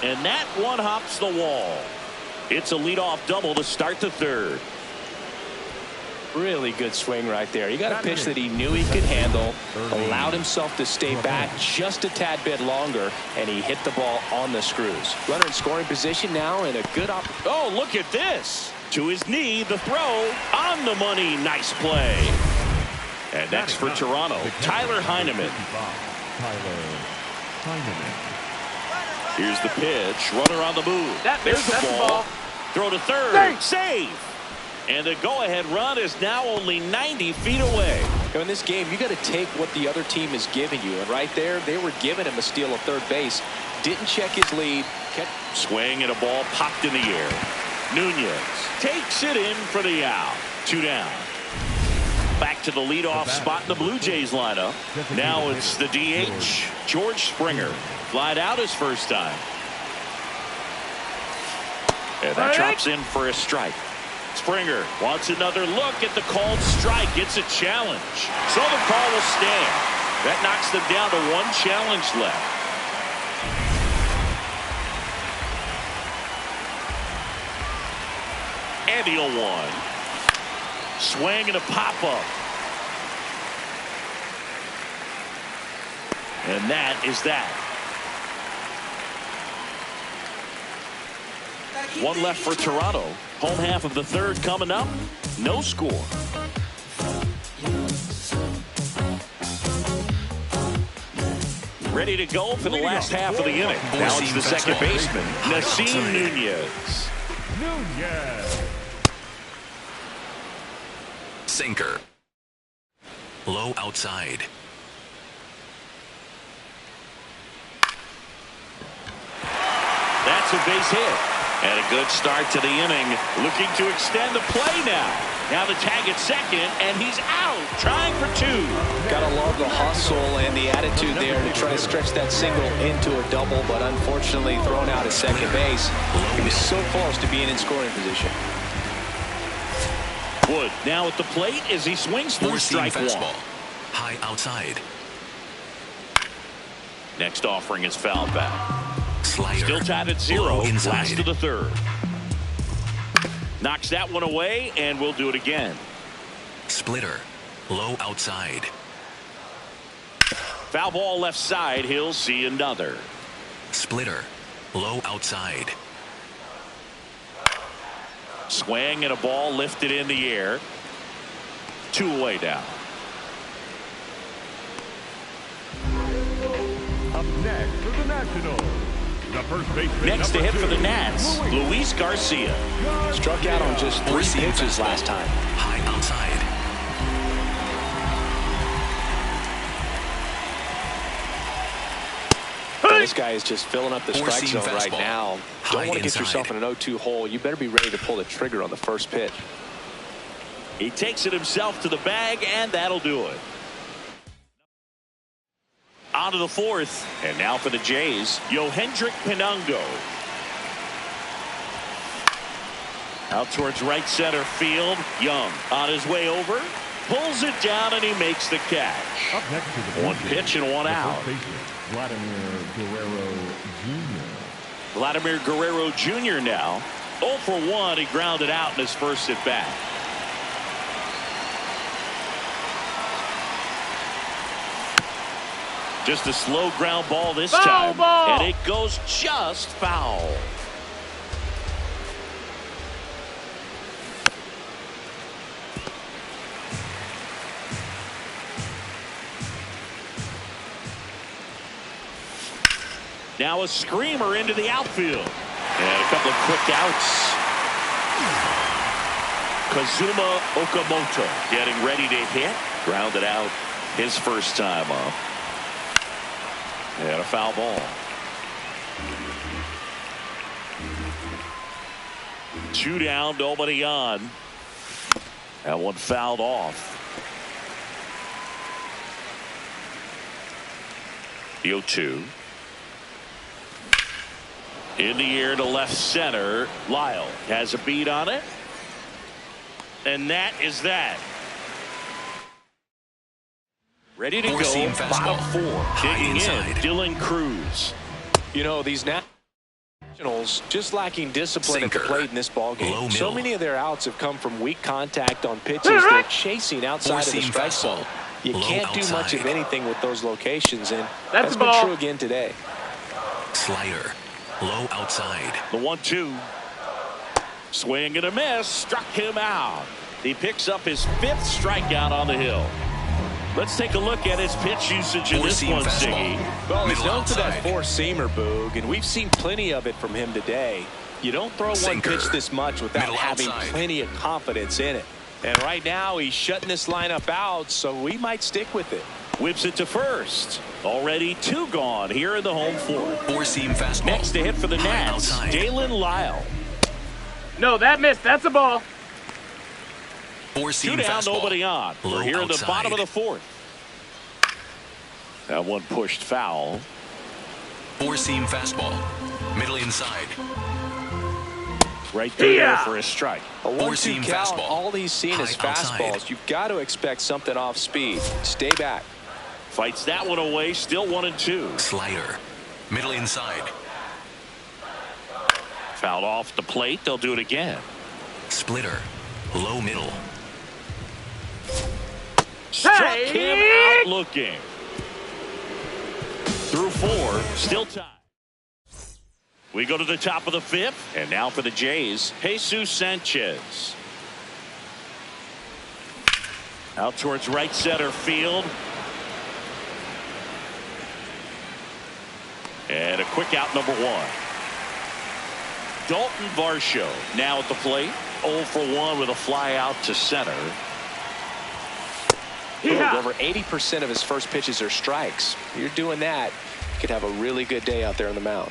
And that one hops the wall. It's a leadoff double to start the 3rd. Really good swing right there. He got a pitch that he knew he could handle, allowed himself to stay back just a tad bit longer, and he hit the ball on the screws. Runner in scoring position now, and a good Oh, look at this. To his knee, the throw on the money. Nice play. And next for Toronto, Tyler Heineman. Here's the pitch. Runner on the move. There's the ball. Throw to third. Save. And the go-ahead run is now only 90 feet away. In this game, you got to take what the other team is giving you. And right there, they were giving him a steal of third base. Didn't check his lead. Swing and a ball popped in the air. Nunez takes it in for the out. 2 down. Back to the leadoff spot in the Blue Jays lineup. Now it's the DH, George Springer. Flied out his first time. And that drops in for a strike. Springer wants another look at the called strike. It's a challenge. So the call will stand. That knocks them down to 1 challenge left. And the 0-1. Swing and a pop-up. And that is that. 1 left for Toronto. Home half of the third coming up. No score. Ready to go for the last half of the inning. Now it's the second baseman, Nasim Nunez. Sinker. Low outside. That's a base hit. And a good start to the inning. Looking to extend the play now. Now the tag at second, and he's out. Trying for 2. Gotta love the hustle and the attitude there to try to stretch that single into a double, but unfortunately thrown out at second base. He was so close to being in scoring position. Wood now at the plate as he swings through strike 1. High outside. Next offering is fouled back. Slider. Still tied at 0. Inside. Last of the third. Knocks that one away, and we'll do it again. Splitter. Low outside. Foul ball left side. He'll see another. Splitter. Low outside. Swing and a ball lifted in the air. 2 away now. Up next for the Nationals. Next to hit for the Nats, Luis Garcia. Struck out on just 3 pitches last time. High outside. And this guy is just filling up the strike zone right now. Don't want to get yourself in an 0-2 hole. You better be ready to pull the trigger on the first pitch. He takes it himself to the bag, and that'll do it. On to the 4th, and now for the Jays, Yohendrick Pinango. Out towards right center field. Young on his way over, pulls it down, and he makes the catch. Up next to the 1 pitch and 1 out. Vladimir Guerrero Jr. now 0 for 1. He grounded out in his first at bat. Just a slow ground ball this time. And it goes just foul. Now a screamer into the outfield. And a couple of quick outs. Kazuma Okamoto getting ready to hit. Grounded out his first time up. And a foul ball. 2 down, nobody on. That one fouled off. The 0-2. In the air to left center. Lyle has a beat on it. And that is that. Ready to go. Bottom 4. Digging in. Dylan Cruz. You know, these Nationals just lacking discipline at the plate in this ballgame. So many of their outs have come from weak contact on pitches they're chasing outside of the strike zone. You can't do much of anything with those locations, and that's been true again today. Slider. Low outside. The 1-2. Swing and a miss. Struck him out. He picks up his 5th strikeout on the hill. Let's take a look at his pitch usage in this one, Siggy. Well, he's known for that outside. four-seamer, Boog, and we've seen plenty of it from him today. You don't throw Sinker. one pitch this much without Middle having outside. plenty of confidence in it. And right now, he's shutting this lineup out, so we might stick with it. Whips it to first. Already 2 gone here in the home fourth. Four-seam fastball. Next to hit for the High Nats, outside. Dalen Lyle. No, that missed. That's a ball. 2 Four-seam down, fastball. nobody on. We're Low here in the outside. bottom of the fourth. That one pushed foul. Four-seam fastball. Middle inside. Right there Yeah. for a strike. A 1-2 Four-seam count, fastball. all he's seen is High outside. fastballs. You've got to expect something off speed. Stay back. Fights that one away, still 1-2. Slider. Middle inside. Fouled off the plate, they'll do it again. Splitter. Low middle. Struck him out looking. Through 4, still tied. We go to the top of the 5th, and now for the Jays, Jesus Sanchez. Out towards right center field. And a quick out, number 1. Dalton Varsho now at the plate. 0 for 1 with a fly out to center. Yeah. Over 80% of his first pitches are strikes. You're doing that, you could have a really good day out there on the mound.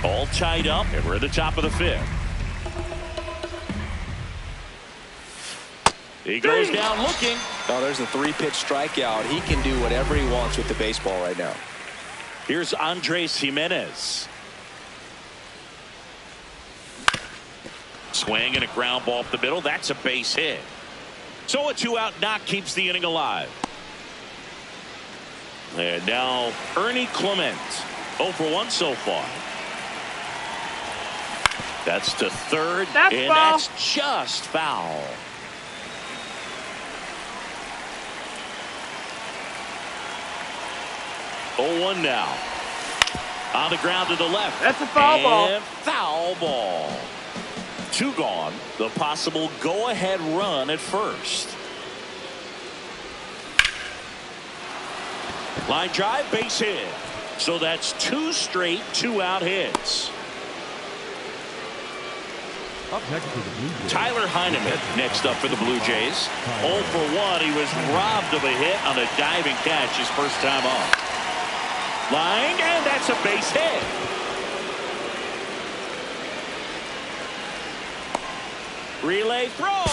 All tied up, and we're at the top of the 5th. He goes down looking. Oh, there's a 3-pitch strikeout. He can do whatever he wants with the baseball right now. Here's Andres Jimenez. Swing and a ground ball up the middle. That's a base hit. So a 2-out knock keeps the inning alive. And now Ernie Clement. 0 for 1 so far. That's to third. That's and foul. that's just foul. Oh, 1 now. On the ground to the left. That's a foul ball. And foul ball. 2 gone. The possible go-ahead run at first. Line drive, base hit. So that's 2 straight 2-out hits. Up next to the Blue Jays. Tyler Heineman next up for the Blue Jays. 0 for 1. He was robbed of a hit on a diving catch his first time up. Line, and that's a base hit. Relay throw.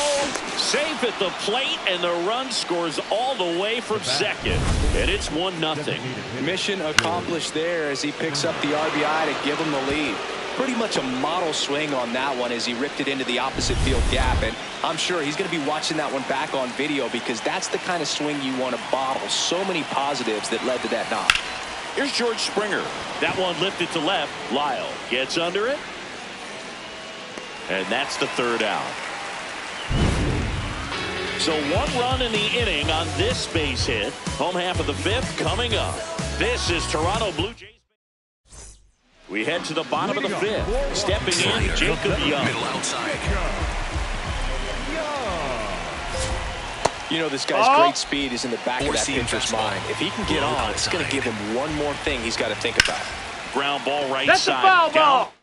Safe at the plate, and the run scores all the way from second. And it's 1-0. Mission accomplished there as he picks up the RBI to give him the lead. Pretty much a model swing on that one as he ripped it into the opposite field gap. And I'm sure he's going to be watching that one back on video because that's the kind of swing you want to bottle. So many positives that led to that knock. Here's George Springer. That one lifted to left. Lyle gets under it. And that's the 3rd out. So 1 run in the inning on this base hit. Home half of the 5th coming up. This is Toronto Blue Jays. We head to the bottom of the 5th. Stepping in, Jacob Young. Middle outside. You know, this guy's great speed is in the back of that Four-seam pitcher's fastball. mind. If he can get Low on, it's going to outside. give him one more thing he's got to think about. Ground ball right That's a side. foul Down ball.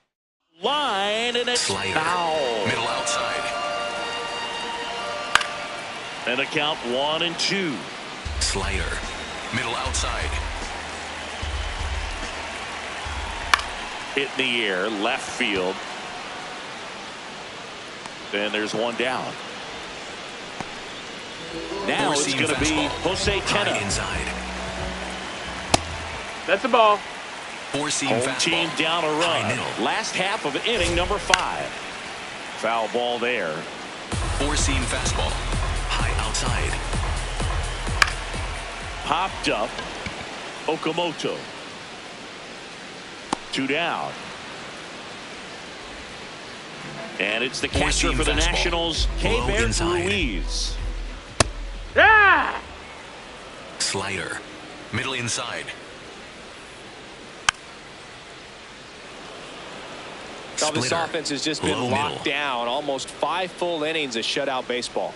line, and it's Slider. foul. Middle outside. And a count 1-2. Slider. Middle outside. Hit in the air, left field. And there's 1 down. Now it's Four-seam going to be fastball. Jose High Tena. inside. That's a ball. Four-seam Home fastball. team down a High run. middle. Last half of inning number 5. Foul ball there. Four-seam fastball. High outside. Popped up. Okamoto. 2 down. And it's the catcher Four-seam for the fastball. Nationals, Low Keibert inside. Ruiz. Yeah. Slider. Middle inside. This offense has just been locked down. Almost 5 full innings of shutout baseball.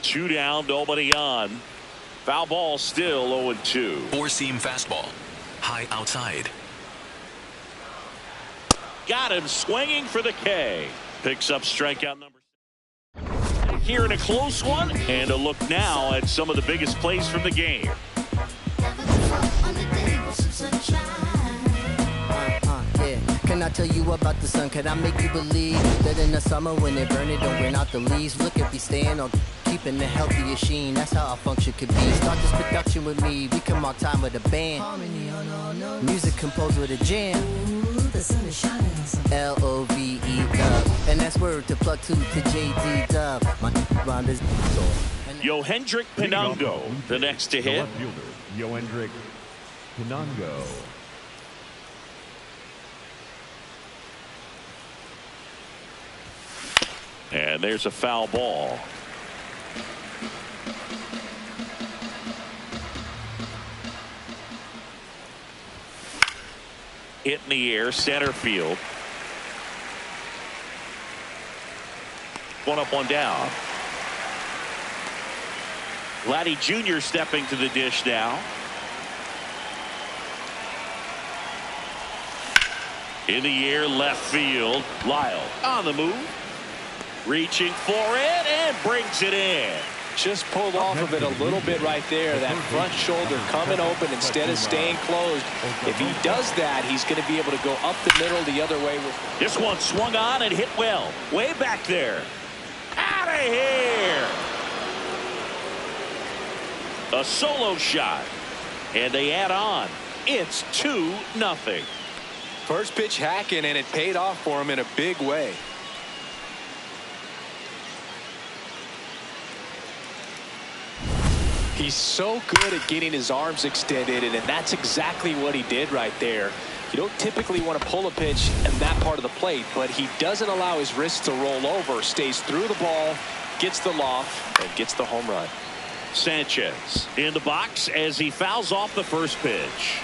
2 down, nobody on. Foul ball still 0-2. Four-seam fastball. High outside. Got him swinging for the K. Picks up strikeout number 6. Here in a close one. And a look now at some of the biggest plays from the game. Can I tell you about the sun? Can I make you believe that in the summer when they burn it, don't burn out the leaves? Look at me staying on keeping the healthy sheen. That's how our function could be. Start this production with me. We can mark time with a band. Music composed with a jam. L-O-V-E dub. And that's word to plug to JD dub. My rhyme is Yohendrick Pinango, the next to hit. Yohendrick Pinango. And there's a foul ball. Hit in the air, center field. One up, one down. Vladdy Jr. stepping to the dish now. In the air, left field. Lyle on the move. Reaching for it and brings it in. Just pulled off of it a little bit right there. That front shoulder coming open instead of staying closed. If he does that, he's going to be able to go up the middle the other way. This one swung on and hit well. Way back there. Out of here. A solo shot. And they add on. It's 2-0. First pitch hacking, and it paid off for him in a big way. He's so good at getting his arms extended, and that's exactly what he did right there. You don't typically want to pull a pitch in that part of the plate, but he doesn't allow his wrists to roll over, stays through the ball, gets the loft, and gets the home run. Sanchez in the box as he fouls off the first pitch.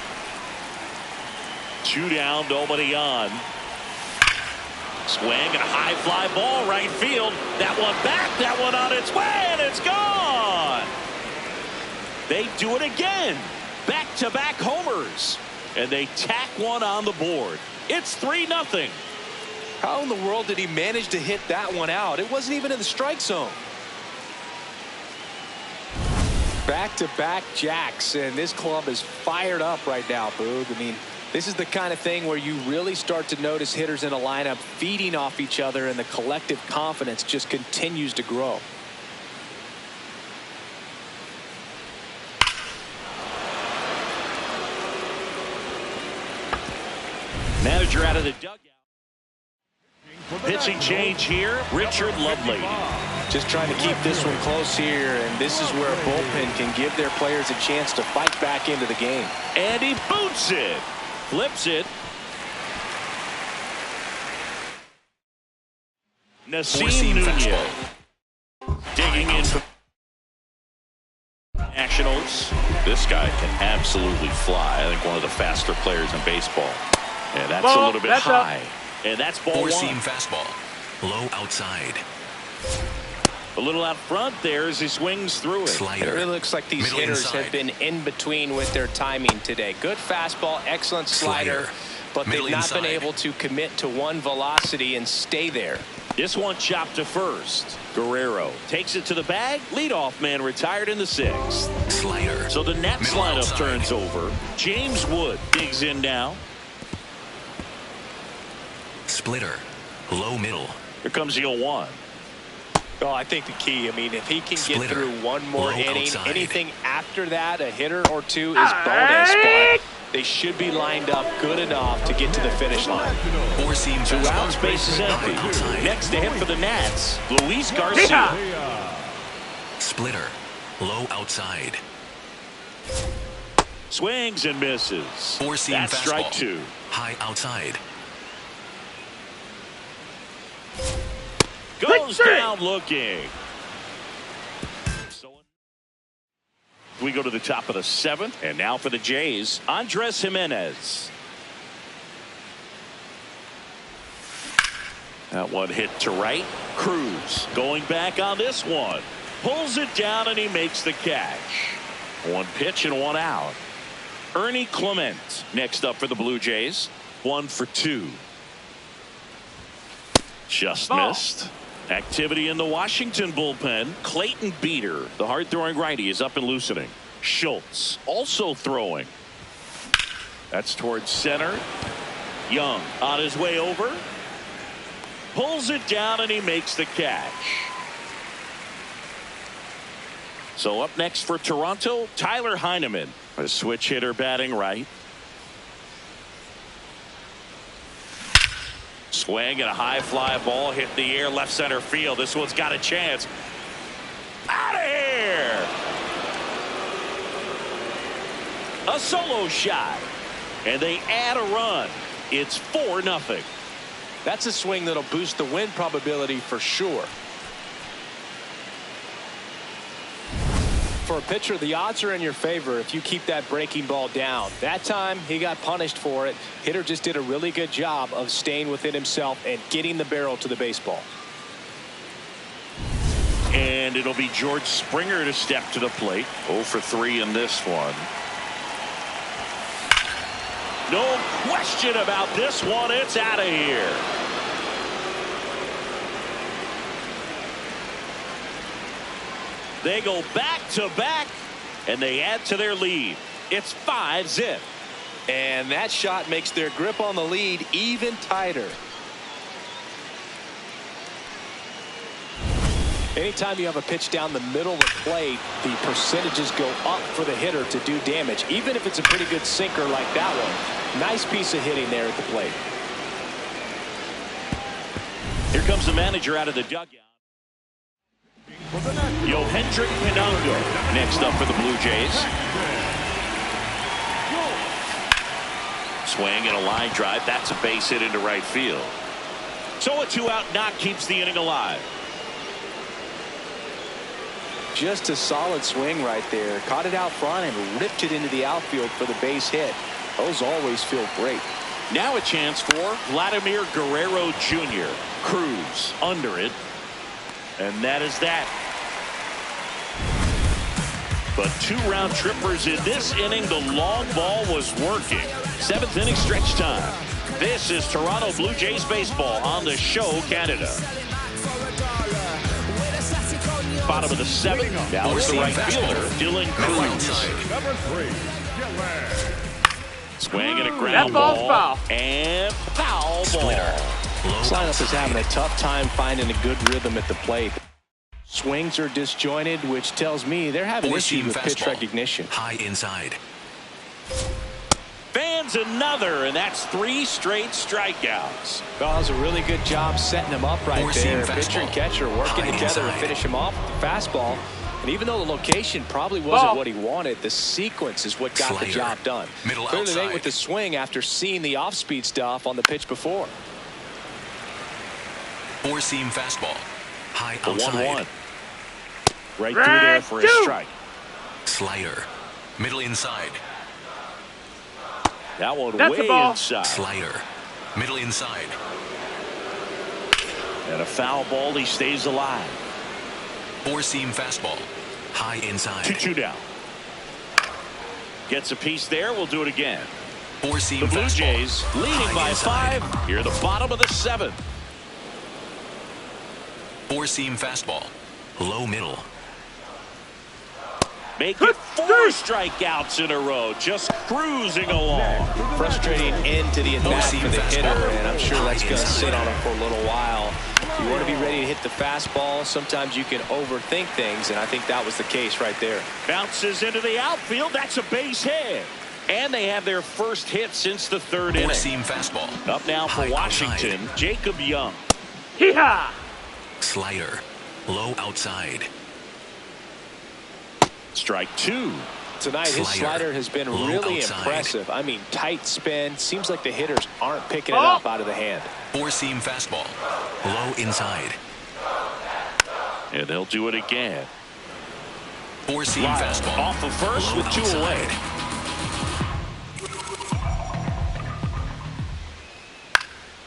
2 down, nobody on. Swing and a high fly ball right field. That one back, that one on its way, and it's gone. They do it again. Back-to-back homers. And they tack one on the board. It's 3-0. How in the world did he manage to hit that one out? It wasn't even in the strike zone. Back-to-back jacks, and this club is fired up right now, Boog. I mean, this is the kind of thing where you really start to notice hitters in a lineup feeding off each other, and the collective confidence just continues to grow. Manager out of the dugout. Pitching change here, Richard Lovely. Just trying to keep this one close here, and this is where a bullpen can give their players a chance to fight back into the game. And he boots it. Flips it. Nasim Nunez digging in for Nationals. This guy can absolutely fly. I think one of the faster players in baseball. And that's a little bit high. And that's ball one. Four-seam fastball. Low outside. A little out front there as he swings through it. Slider. It really looks like these Middle hitters inside. have been in between with their timing today. Good fastball, excellent slider, but Middle they've not inside. been able to commit to one velocity and stay there. This one chopped to first. Guerrero takes it to the bag. Leadoff man retired in the 6th. Slider. So the Nats Middle lineup outside. turns over. James Wood digs in now. Splitter. Low middle. Here comes the 0-1. Oh, I think the key, I mean, if he can Splitter. get through one more Low inning, outside. anything after that, a hitter or two is bonus, but they should be lined up good enough to get to the finish line. Four-seam 2 fastball. outs, base is empty. High outside. Next to hit for the Nats, Luis Garcia. Splitter. Low outside. Swings and misses. Four-seam That's fastball. strike 2. High outside. Goes down looking. So we go to the top of the 7th, and now for the Jays, Andres Jimenez. That one hit to right. Cruz going back on this one. Pulls it down and he makes the catch. One pitch and one out. Ernie Clement next up for the Blue Jays. 1 for 2. Just missed. Activity in the Washington bullpen. Clayton Beeter, the hard-throwing righty, is up and loosening. Schultz also throwing. That's towards center. Young on his way over. Pulls it down and he makes the catch. So up next for Toronto, Tyler Heineman, a switch hitter batting right. Swing and a high fly ball hit the air left center field. This one's got a chance. Out of here. A solo shot. And they add a run. It's 4-0. That's a swing that'll boost the win probability for sure. For a pitcher, the odds are in your favor if you keep that breaking ball down. That time he got punished for it. Hitter just did a really good job of staying within himself and getting the barrel to the baseball. And it'll be George Springer to step to the plate. 0 for 3 in this one. No question about this one. It's out of here. They go back to back and they add to their lead. It's 5-0. And that shot makes their grip on the lead even tighter. Anytime you have a pitch down the middle of the plate, the percentages go up for the hitter to do damage, even if it's a pretty good sinker like that one. Nice piece of hitting there at the plate. Here comes the manager out of the dugout. Yohendrick Pinango next up for the Blue Jays. Swing and a line drive. That's a base hit into right field. So a 2-out knock keeps the inning alive. Just a solid swing right there. Caught it out front and ripped it into the outfield for the base hit. Those always feel great. Now a chance for Vladimir Guerrero Jr. Cruz under it. And that is that. But 2 round trippers in this inning. The long ball was working. 7th inning stretch time. This is Toronto Blue Jays baseball on the Show Canada. Bottom of the 7th. Now it's the right fielder, Dylan Cruz. Number 3, Swing and a ground ball. Foul. And foul ball. This lineup is having a tough time finding a good rhythm at the plate. Swings are disjointed, which tells me they're having issues with pitch recognition. High inside. Fans another, and that's 3 straight strikeouts. Well, does a really good job setting him up right there. Pitcher and catcher working together to finish him off with the fastball. And even though the location probably wasn't what he wanted, the sequence is what got the job done. Clearly late with the swing after seeing the off-speed stuff on the pitch before. 4-seam fastball. High The outside. 1-1. Right through there for a strike. Slider. Middle inside. That one That's way a ball. inside. Slider. Middle inside. And a foul ball. He stays alive. 4-seam fastball. High inside. 2-2 down. Gets a piece there. We'll do it again. 4-seam The Blue fastball. Jays leading by inside. 5. Here at the bottom of the 7th. 4-seam fastball. Low middle. Make it 4 strikeouts in a row. Just cruising along. Frustrating end to the at-bat for the hitter, and I'm sure that's going to sit on him for a little while. You want to be ready to hit the fastball. Sometimes you can overthink things, and I think that was the case right there. Bounces into the outfield. That's a base hit. And they have their first hit since the 3rd inning. 4-seam fastball. Up now for High Washington, outside. Jacob Young. Hee-haw! Slider. Low outside. Strike 2. Tonight, his slider has been Low really outside. impressive. I mean, tight spin. Seems like the hitters aren't picking it up out of the hand. 4-seam fastball. Low inside. And they'll do it again. 4-seam fastball. Off of first Low with 2 outside. away.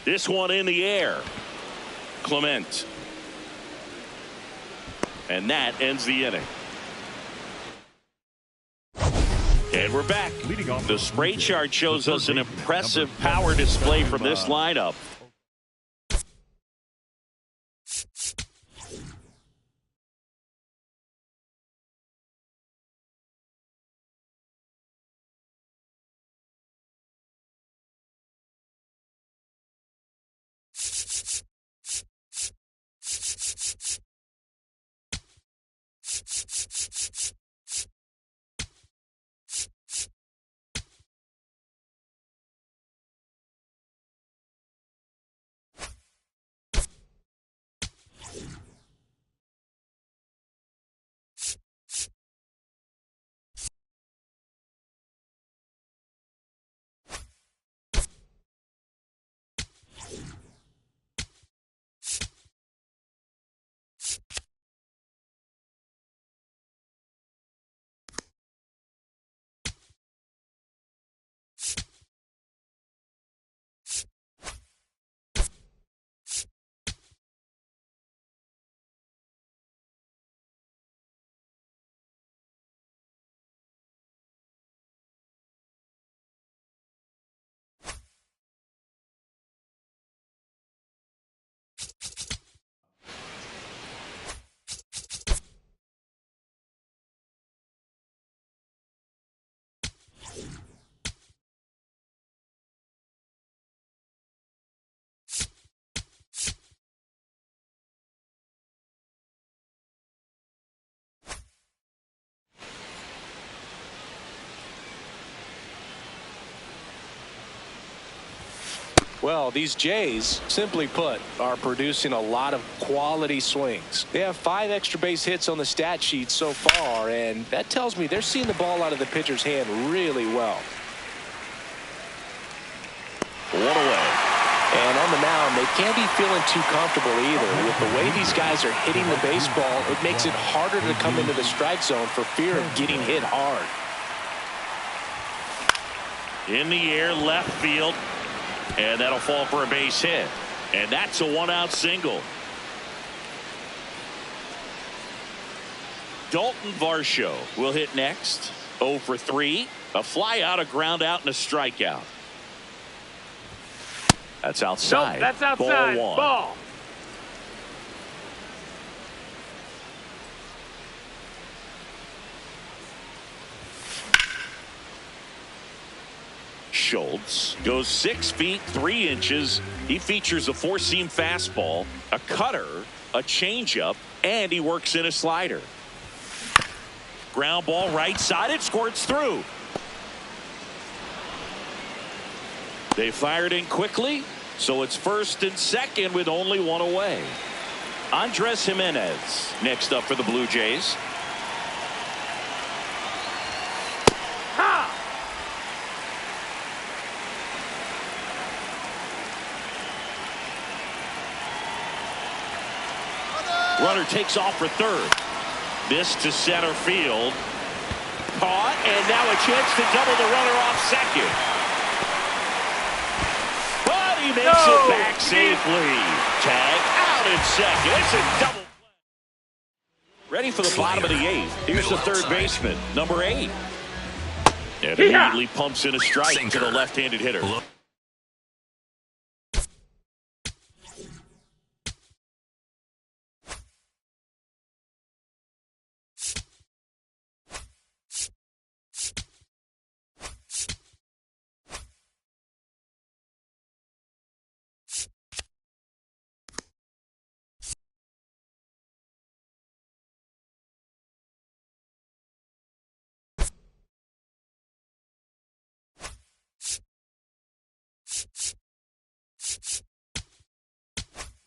This one in the air. Clement. And that ends the inning. And we're back. The spray chart shows us an impressive power display from this lineup. Well, these Jays, simply put, are producing a lot of quality swings. They have 5 extra base hits on the stat sheet so far, and that tells me they're seeing the ball out of the pitcher's hand really well. 1 away. And on the mound, they can't be feeling too comfortable either. With the way these guys are hitting the baseball, it makes it harder to come into the strike zone for fear of getting hit hard. In the air, left field. And that'll fall for a base hit. And that's a 1-out single. Dalton Varsho will hit next. 0 for 3. A fly out, a ground out, and a strikeout. That's outside. Nope, that's outside. Ball 1. Ball. Schultz goes 6 feet 3 inches. He features a 4-seam fastball, a cutter, a changeup, and he works in a slider. Ground ball right side. It squirts through. They fired in quickly, so it's 1st and 2nd with only 1 away. Andres Jimenez next up for the Blue Jays. Runner takes off for 3rd. This to center field. Caught, and now a chance to double the runner off 2nd. But he makes it back safely. Tag out in 2nd. It's a double play. Ready for the bottom of the 8th. Here's the 3rd baseman, number 8. And immediately pumps in a strike to the left-handed hitter.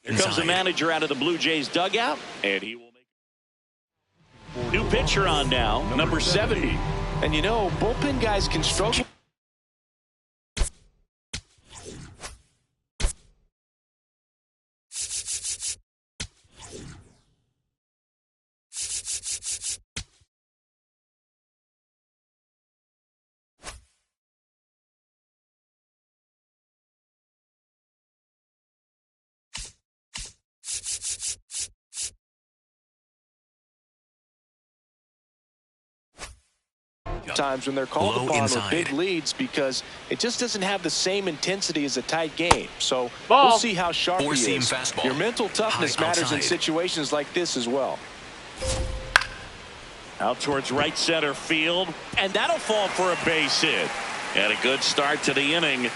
Here comes the manager out of the Blue Jays dugout, and he will make new pitcher on now, number 70. And you know, bullpen guys can struggle. times when they're called Low upon inside. with big leads because it just doesn't have the same intensity as a tight game. So Ball. we'll see how sharp he Four-seam is. fastball. Your mental toughness High matters in outside. situations like this as well. Out towards right center field, and that'll fall for a base hit. And a good start to the inning.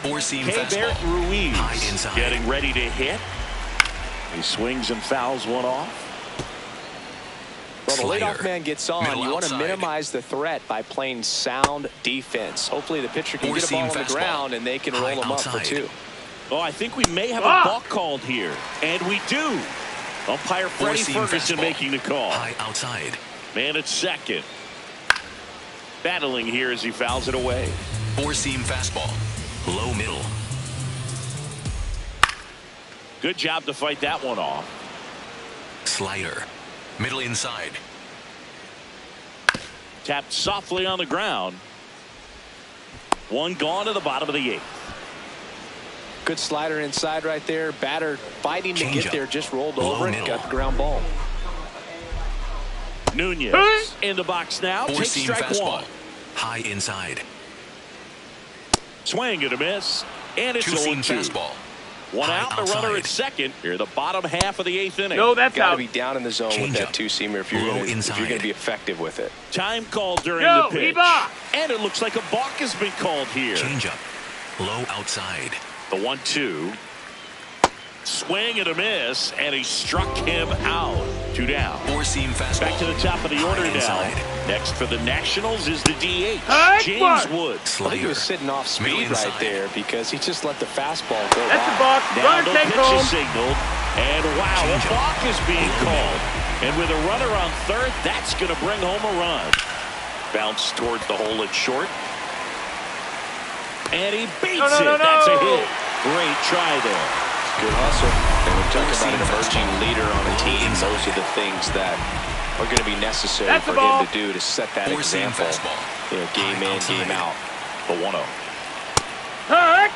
Four-seam Keibert fastball. Ruiz High inside. getting ready to hit. He swings and fouls one off. Well, the Slider. leadoff man gets on. Middle You want to outside. minimize the threat by playing sound defense. Hopefully the pitcher can get a Four-seam ball on the fastball. ground and they can High roll him up for outside. 2. Oh, I think we may have a balk called here. And we do. Umpire Freddie Four-seam Ferguson fastball. making the call. High outside. Man at second. Battling here as he fouls it away. Four-seam fastball. Low middle. Good job to fight that one off. Slider. Middle inside. Tapped softly on the ground. One gone to the bottom of the 8th. Good slider inside right there. Batter fighting to Change get up. there. Just rolled Low over and middle. got the ground ball. Nunez in the box now. Takes Four-seam strike fastball. one. High inside. Swing and a miss. And it's Two-seam 0-2. fastball. One High out, the runner outside. at second. Here, the bottom half of the 8th inning. No, that's Got to out. be down in the zone Change with that up. two-seamer if you're Low going to inside. be effective with it. Time called during Yo, the pitch. Eba! And it looks like a balk has been called here. Change up. Low outside. The 1-2. Swing and a miss, and he struck him out. 2 down. Four-seam fastball. Back to the top of the order High now. inside. Next for the Nationals is the DH, Hey, James what? Wood. I think he Slider. was sitting off Middle speed right inside. there because he just let the fastball go That's a by. balk. Now Runner the take pitch home. is signaled, and wow, a Change up. balk is being called. And with a runner on third, that's going to bring home a run. Bounce towards the hole at short. And he beats No. it. That's a hit. Great try there. Good hustle. And we're talking Four-seam about an emerging fastball. leader on a team. Inside. Those are the things that are going to be necessary That's for the ball. him to do to set that Four-seam example. fastball. You know, game High in, outside. game out. The 1-0. Hurt.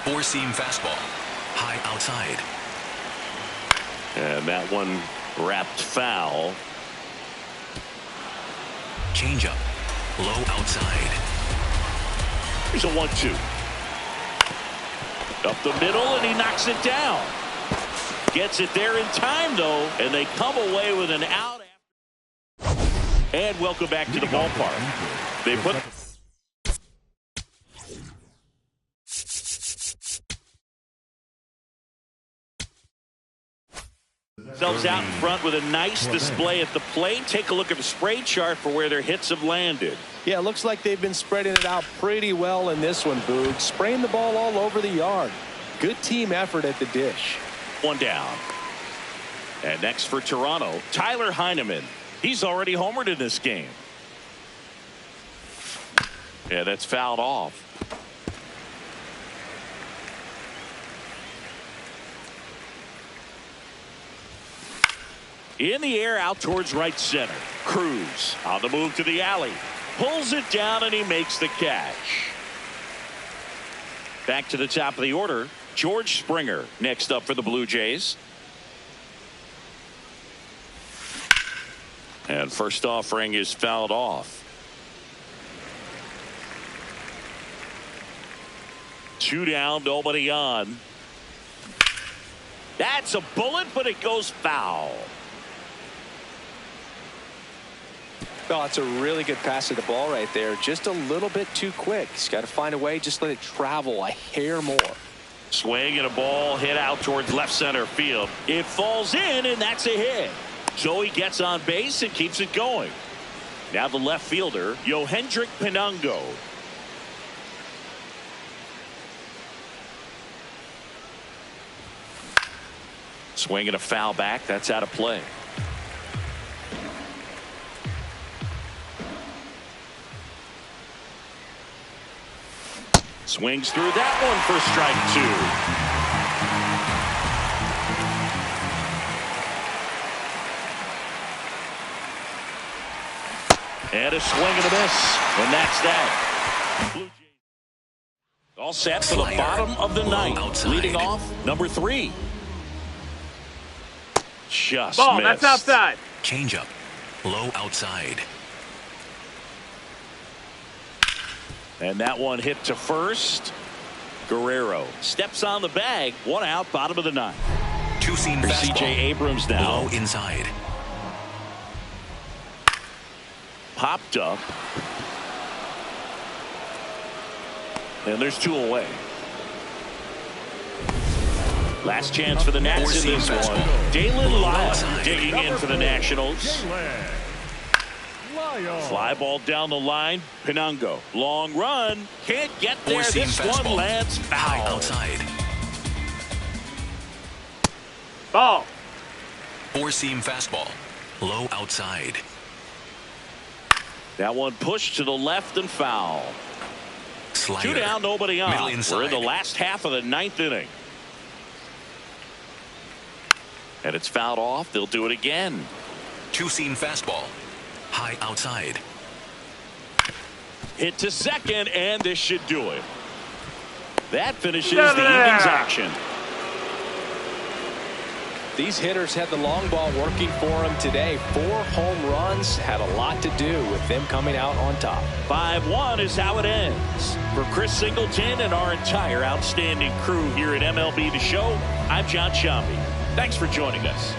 Four-seam fastball. High outside. And that one wrapped foul. Change up. Low outside. Here's a 1-2. Up the middle, and he knocks it down. Gets it there in time, though, and they come away with an out. And welcome back to the ballpark. They put themselves out in front with a nice display at the plate. Take a look at the spray chart for where their hits have landed. Yeah, it looks like they've been spreading it out pretty well in this one, Boog. Spraying the ball all over the yard. Good team effort at the dish. One down. And next for Toronto, Tyler Heineman. He's already homered in this game. Yeah, that's fouled off. In the air out towards right center. Cruz on the move to the alley. Pulls it down and he makes the catch. Back to the top of the order. George Springer next up for the Blue Jays. And first offering is fouled off. 2 down, nobody on. That's a bullet, but it goes foul. Oh, it's a really good pass of the ball right there. Just a little bit too quick. He's got to find a way. Just let it travel a hair more. Swing and a ball hit out towards left center field. It falls in, and that's a hit. So he gets on base and keeps it going. Now the left fielder, Yohendrick Pinungo. Swing and a foul back. That's out of play. Swings through that one for strike 2. And a swing and a miss. And that's that. Blue Jays all set for the bottom of the ninth. Outside. Leading off, number 3. Just Ball. missed. That's outside. Change up. Low outside. And that one hit to first. Guerrero steps on the bag. 1 out, bottom of the 9th. Two-seam fastball. C.J. Abrams now. Low inside. Popped up. And there's 2 away. Last chance for the Nats in this one. Dalen Lyle digging in for the Nationals. Fly ball down the line. Pinango. Long run. Can't get there. This one lands foul. High outside. Ball. Four-seam fastball. Low outside. That one pushed to the left and foul. Slider. 2 down, nobody on. Middle inside. We're in the last half of the 9th inning. And it's fouled off. They'll do it again. Two-seam fastball. High outside. Hit to second, and this should do it. That finishes the inning's action. These hitters had the long ball working for them today. 4 home runs had a lot to do with them coming out on top. 5-1 is how it ends. For Chris Singleton and our entire outstanding crew here at MLB The Show, I'm John Shambi. Thanks for joining us.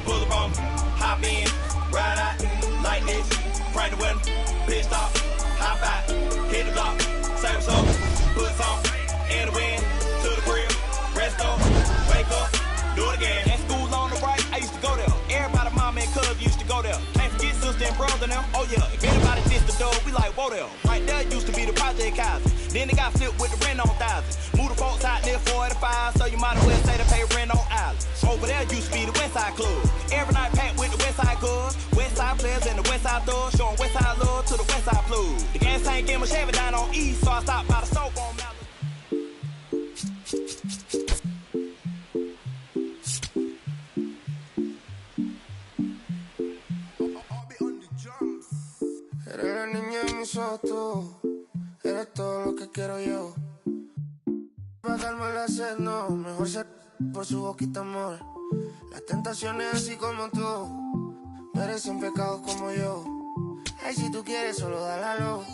Pull up on, hop in, ride out, like this, crank the window, pit stop, hop out, hit the block, say what's up, put some in the wind, to the grill, rest up, wake up, do it again. At school on the right, I used to go there. Everybody, mama and cuz used to go there. Can't forget sister and brother now. Oh yeah, if anybody dissed the door, we like, whoa there. Right there used to be the project houses. Then they got flipped with the rent on thousands. Move the folks out near 45, so you might as well say they pay rent on islands. Over there used to be the West Side Club. Every night packed with the West Side Cubs. West Side players and the West Side thugs, showing West Side love to the West Side plug. The gas tank in my Chevy down on East, so I stopped by the soap on Malibu. Eres la niña de mis ojos, tú. Eres todo lo que quiero yo. Para calmar la sed, no. Mejor ser por su boquita, amor. Las tentaciones así como tú merecen pecados como yo. Ay, si tú quieres, solo dale a luz.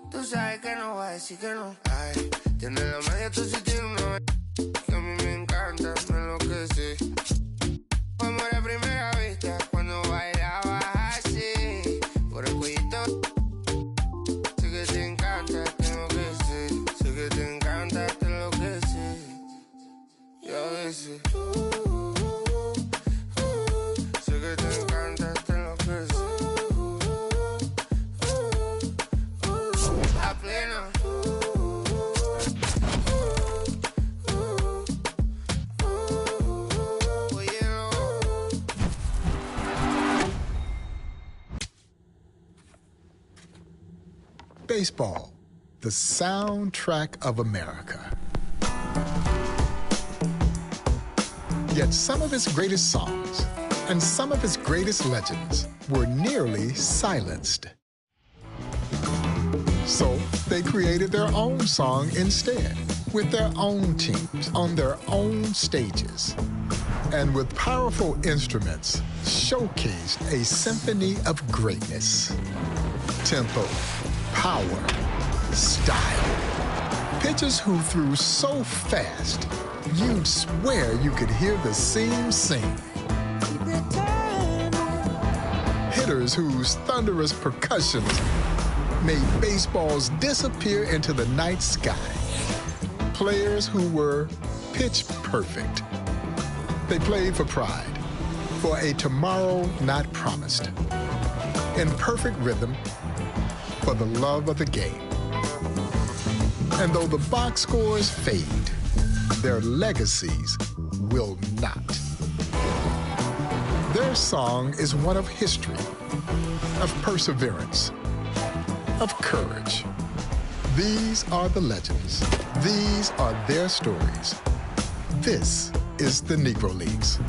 Tú sabes que no va a decir que no. Ay, tienes la media, tú sí tienes una que a mí me encanta, me enloquece. Como a primera vista, cuando bailabas así, por el cuellito. Sé que te encanta, tengo que ser. Sé que te encanta, te enloquece. Y a veces sé que te encanta, te enloquece. A pleno. Baseball, the soundtrack of America. Yet some of its greatest songs and some of its greatest legends were nearly silenced. So they created their own song instead, with their own teams, on their own stages, and with powerful instruments, showcased a symphony of greatness. Tempo, power, style. Pitchers who threw so fast, you'd swear you could hear the seam sing. Hitters whose thunderous percussions made baseballs disappear into the night sky. Players who were pitch perfect. They played for pride, for a tomorrow not promised. In perfect rhythm, for the love of the game. And though the box scores fade, their legacies will not. Their song is one of history, of perseverance, of courage. These are the legends. These are their stories. This is the Negro Leagues.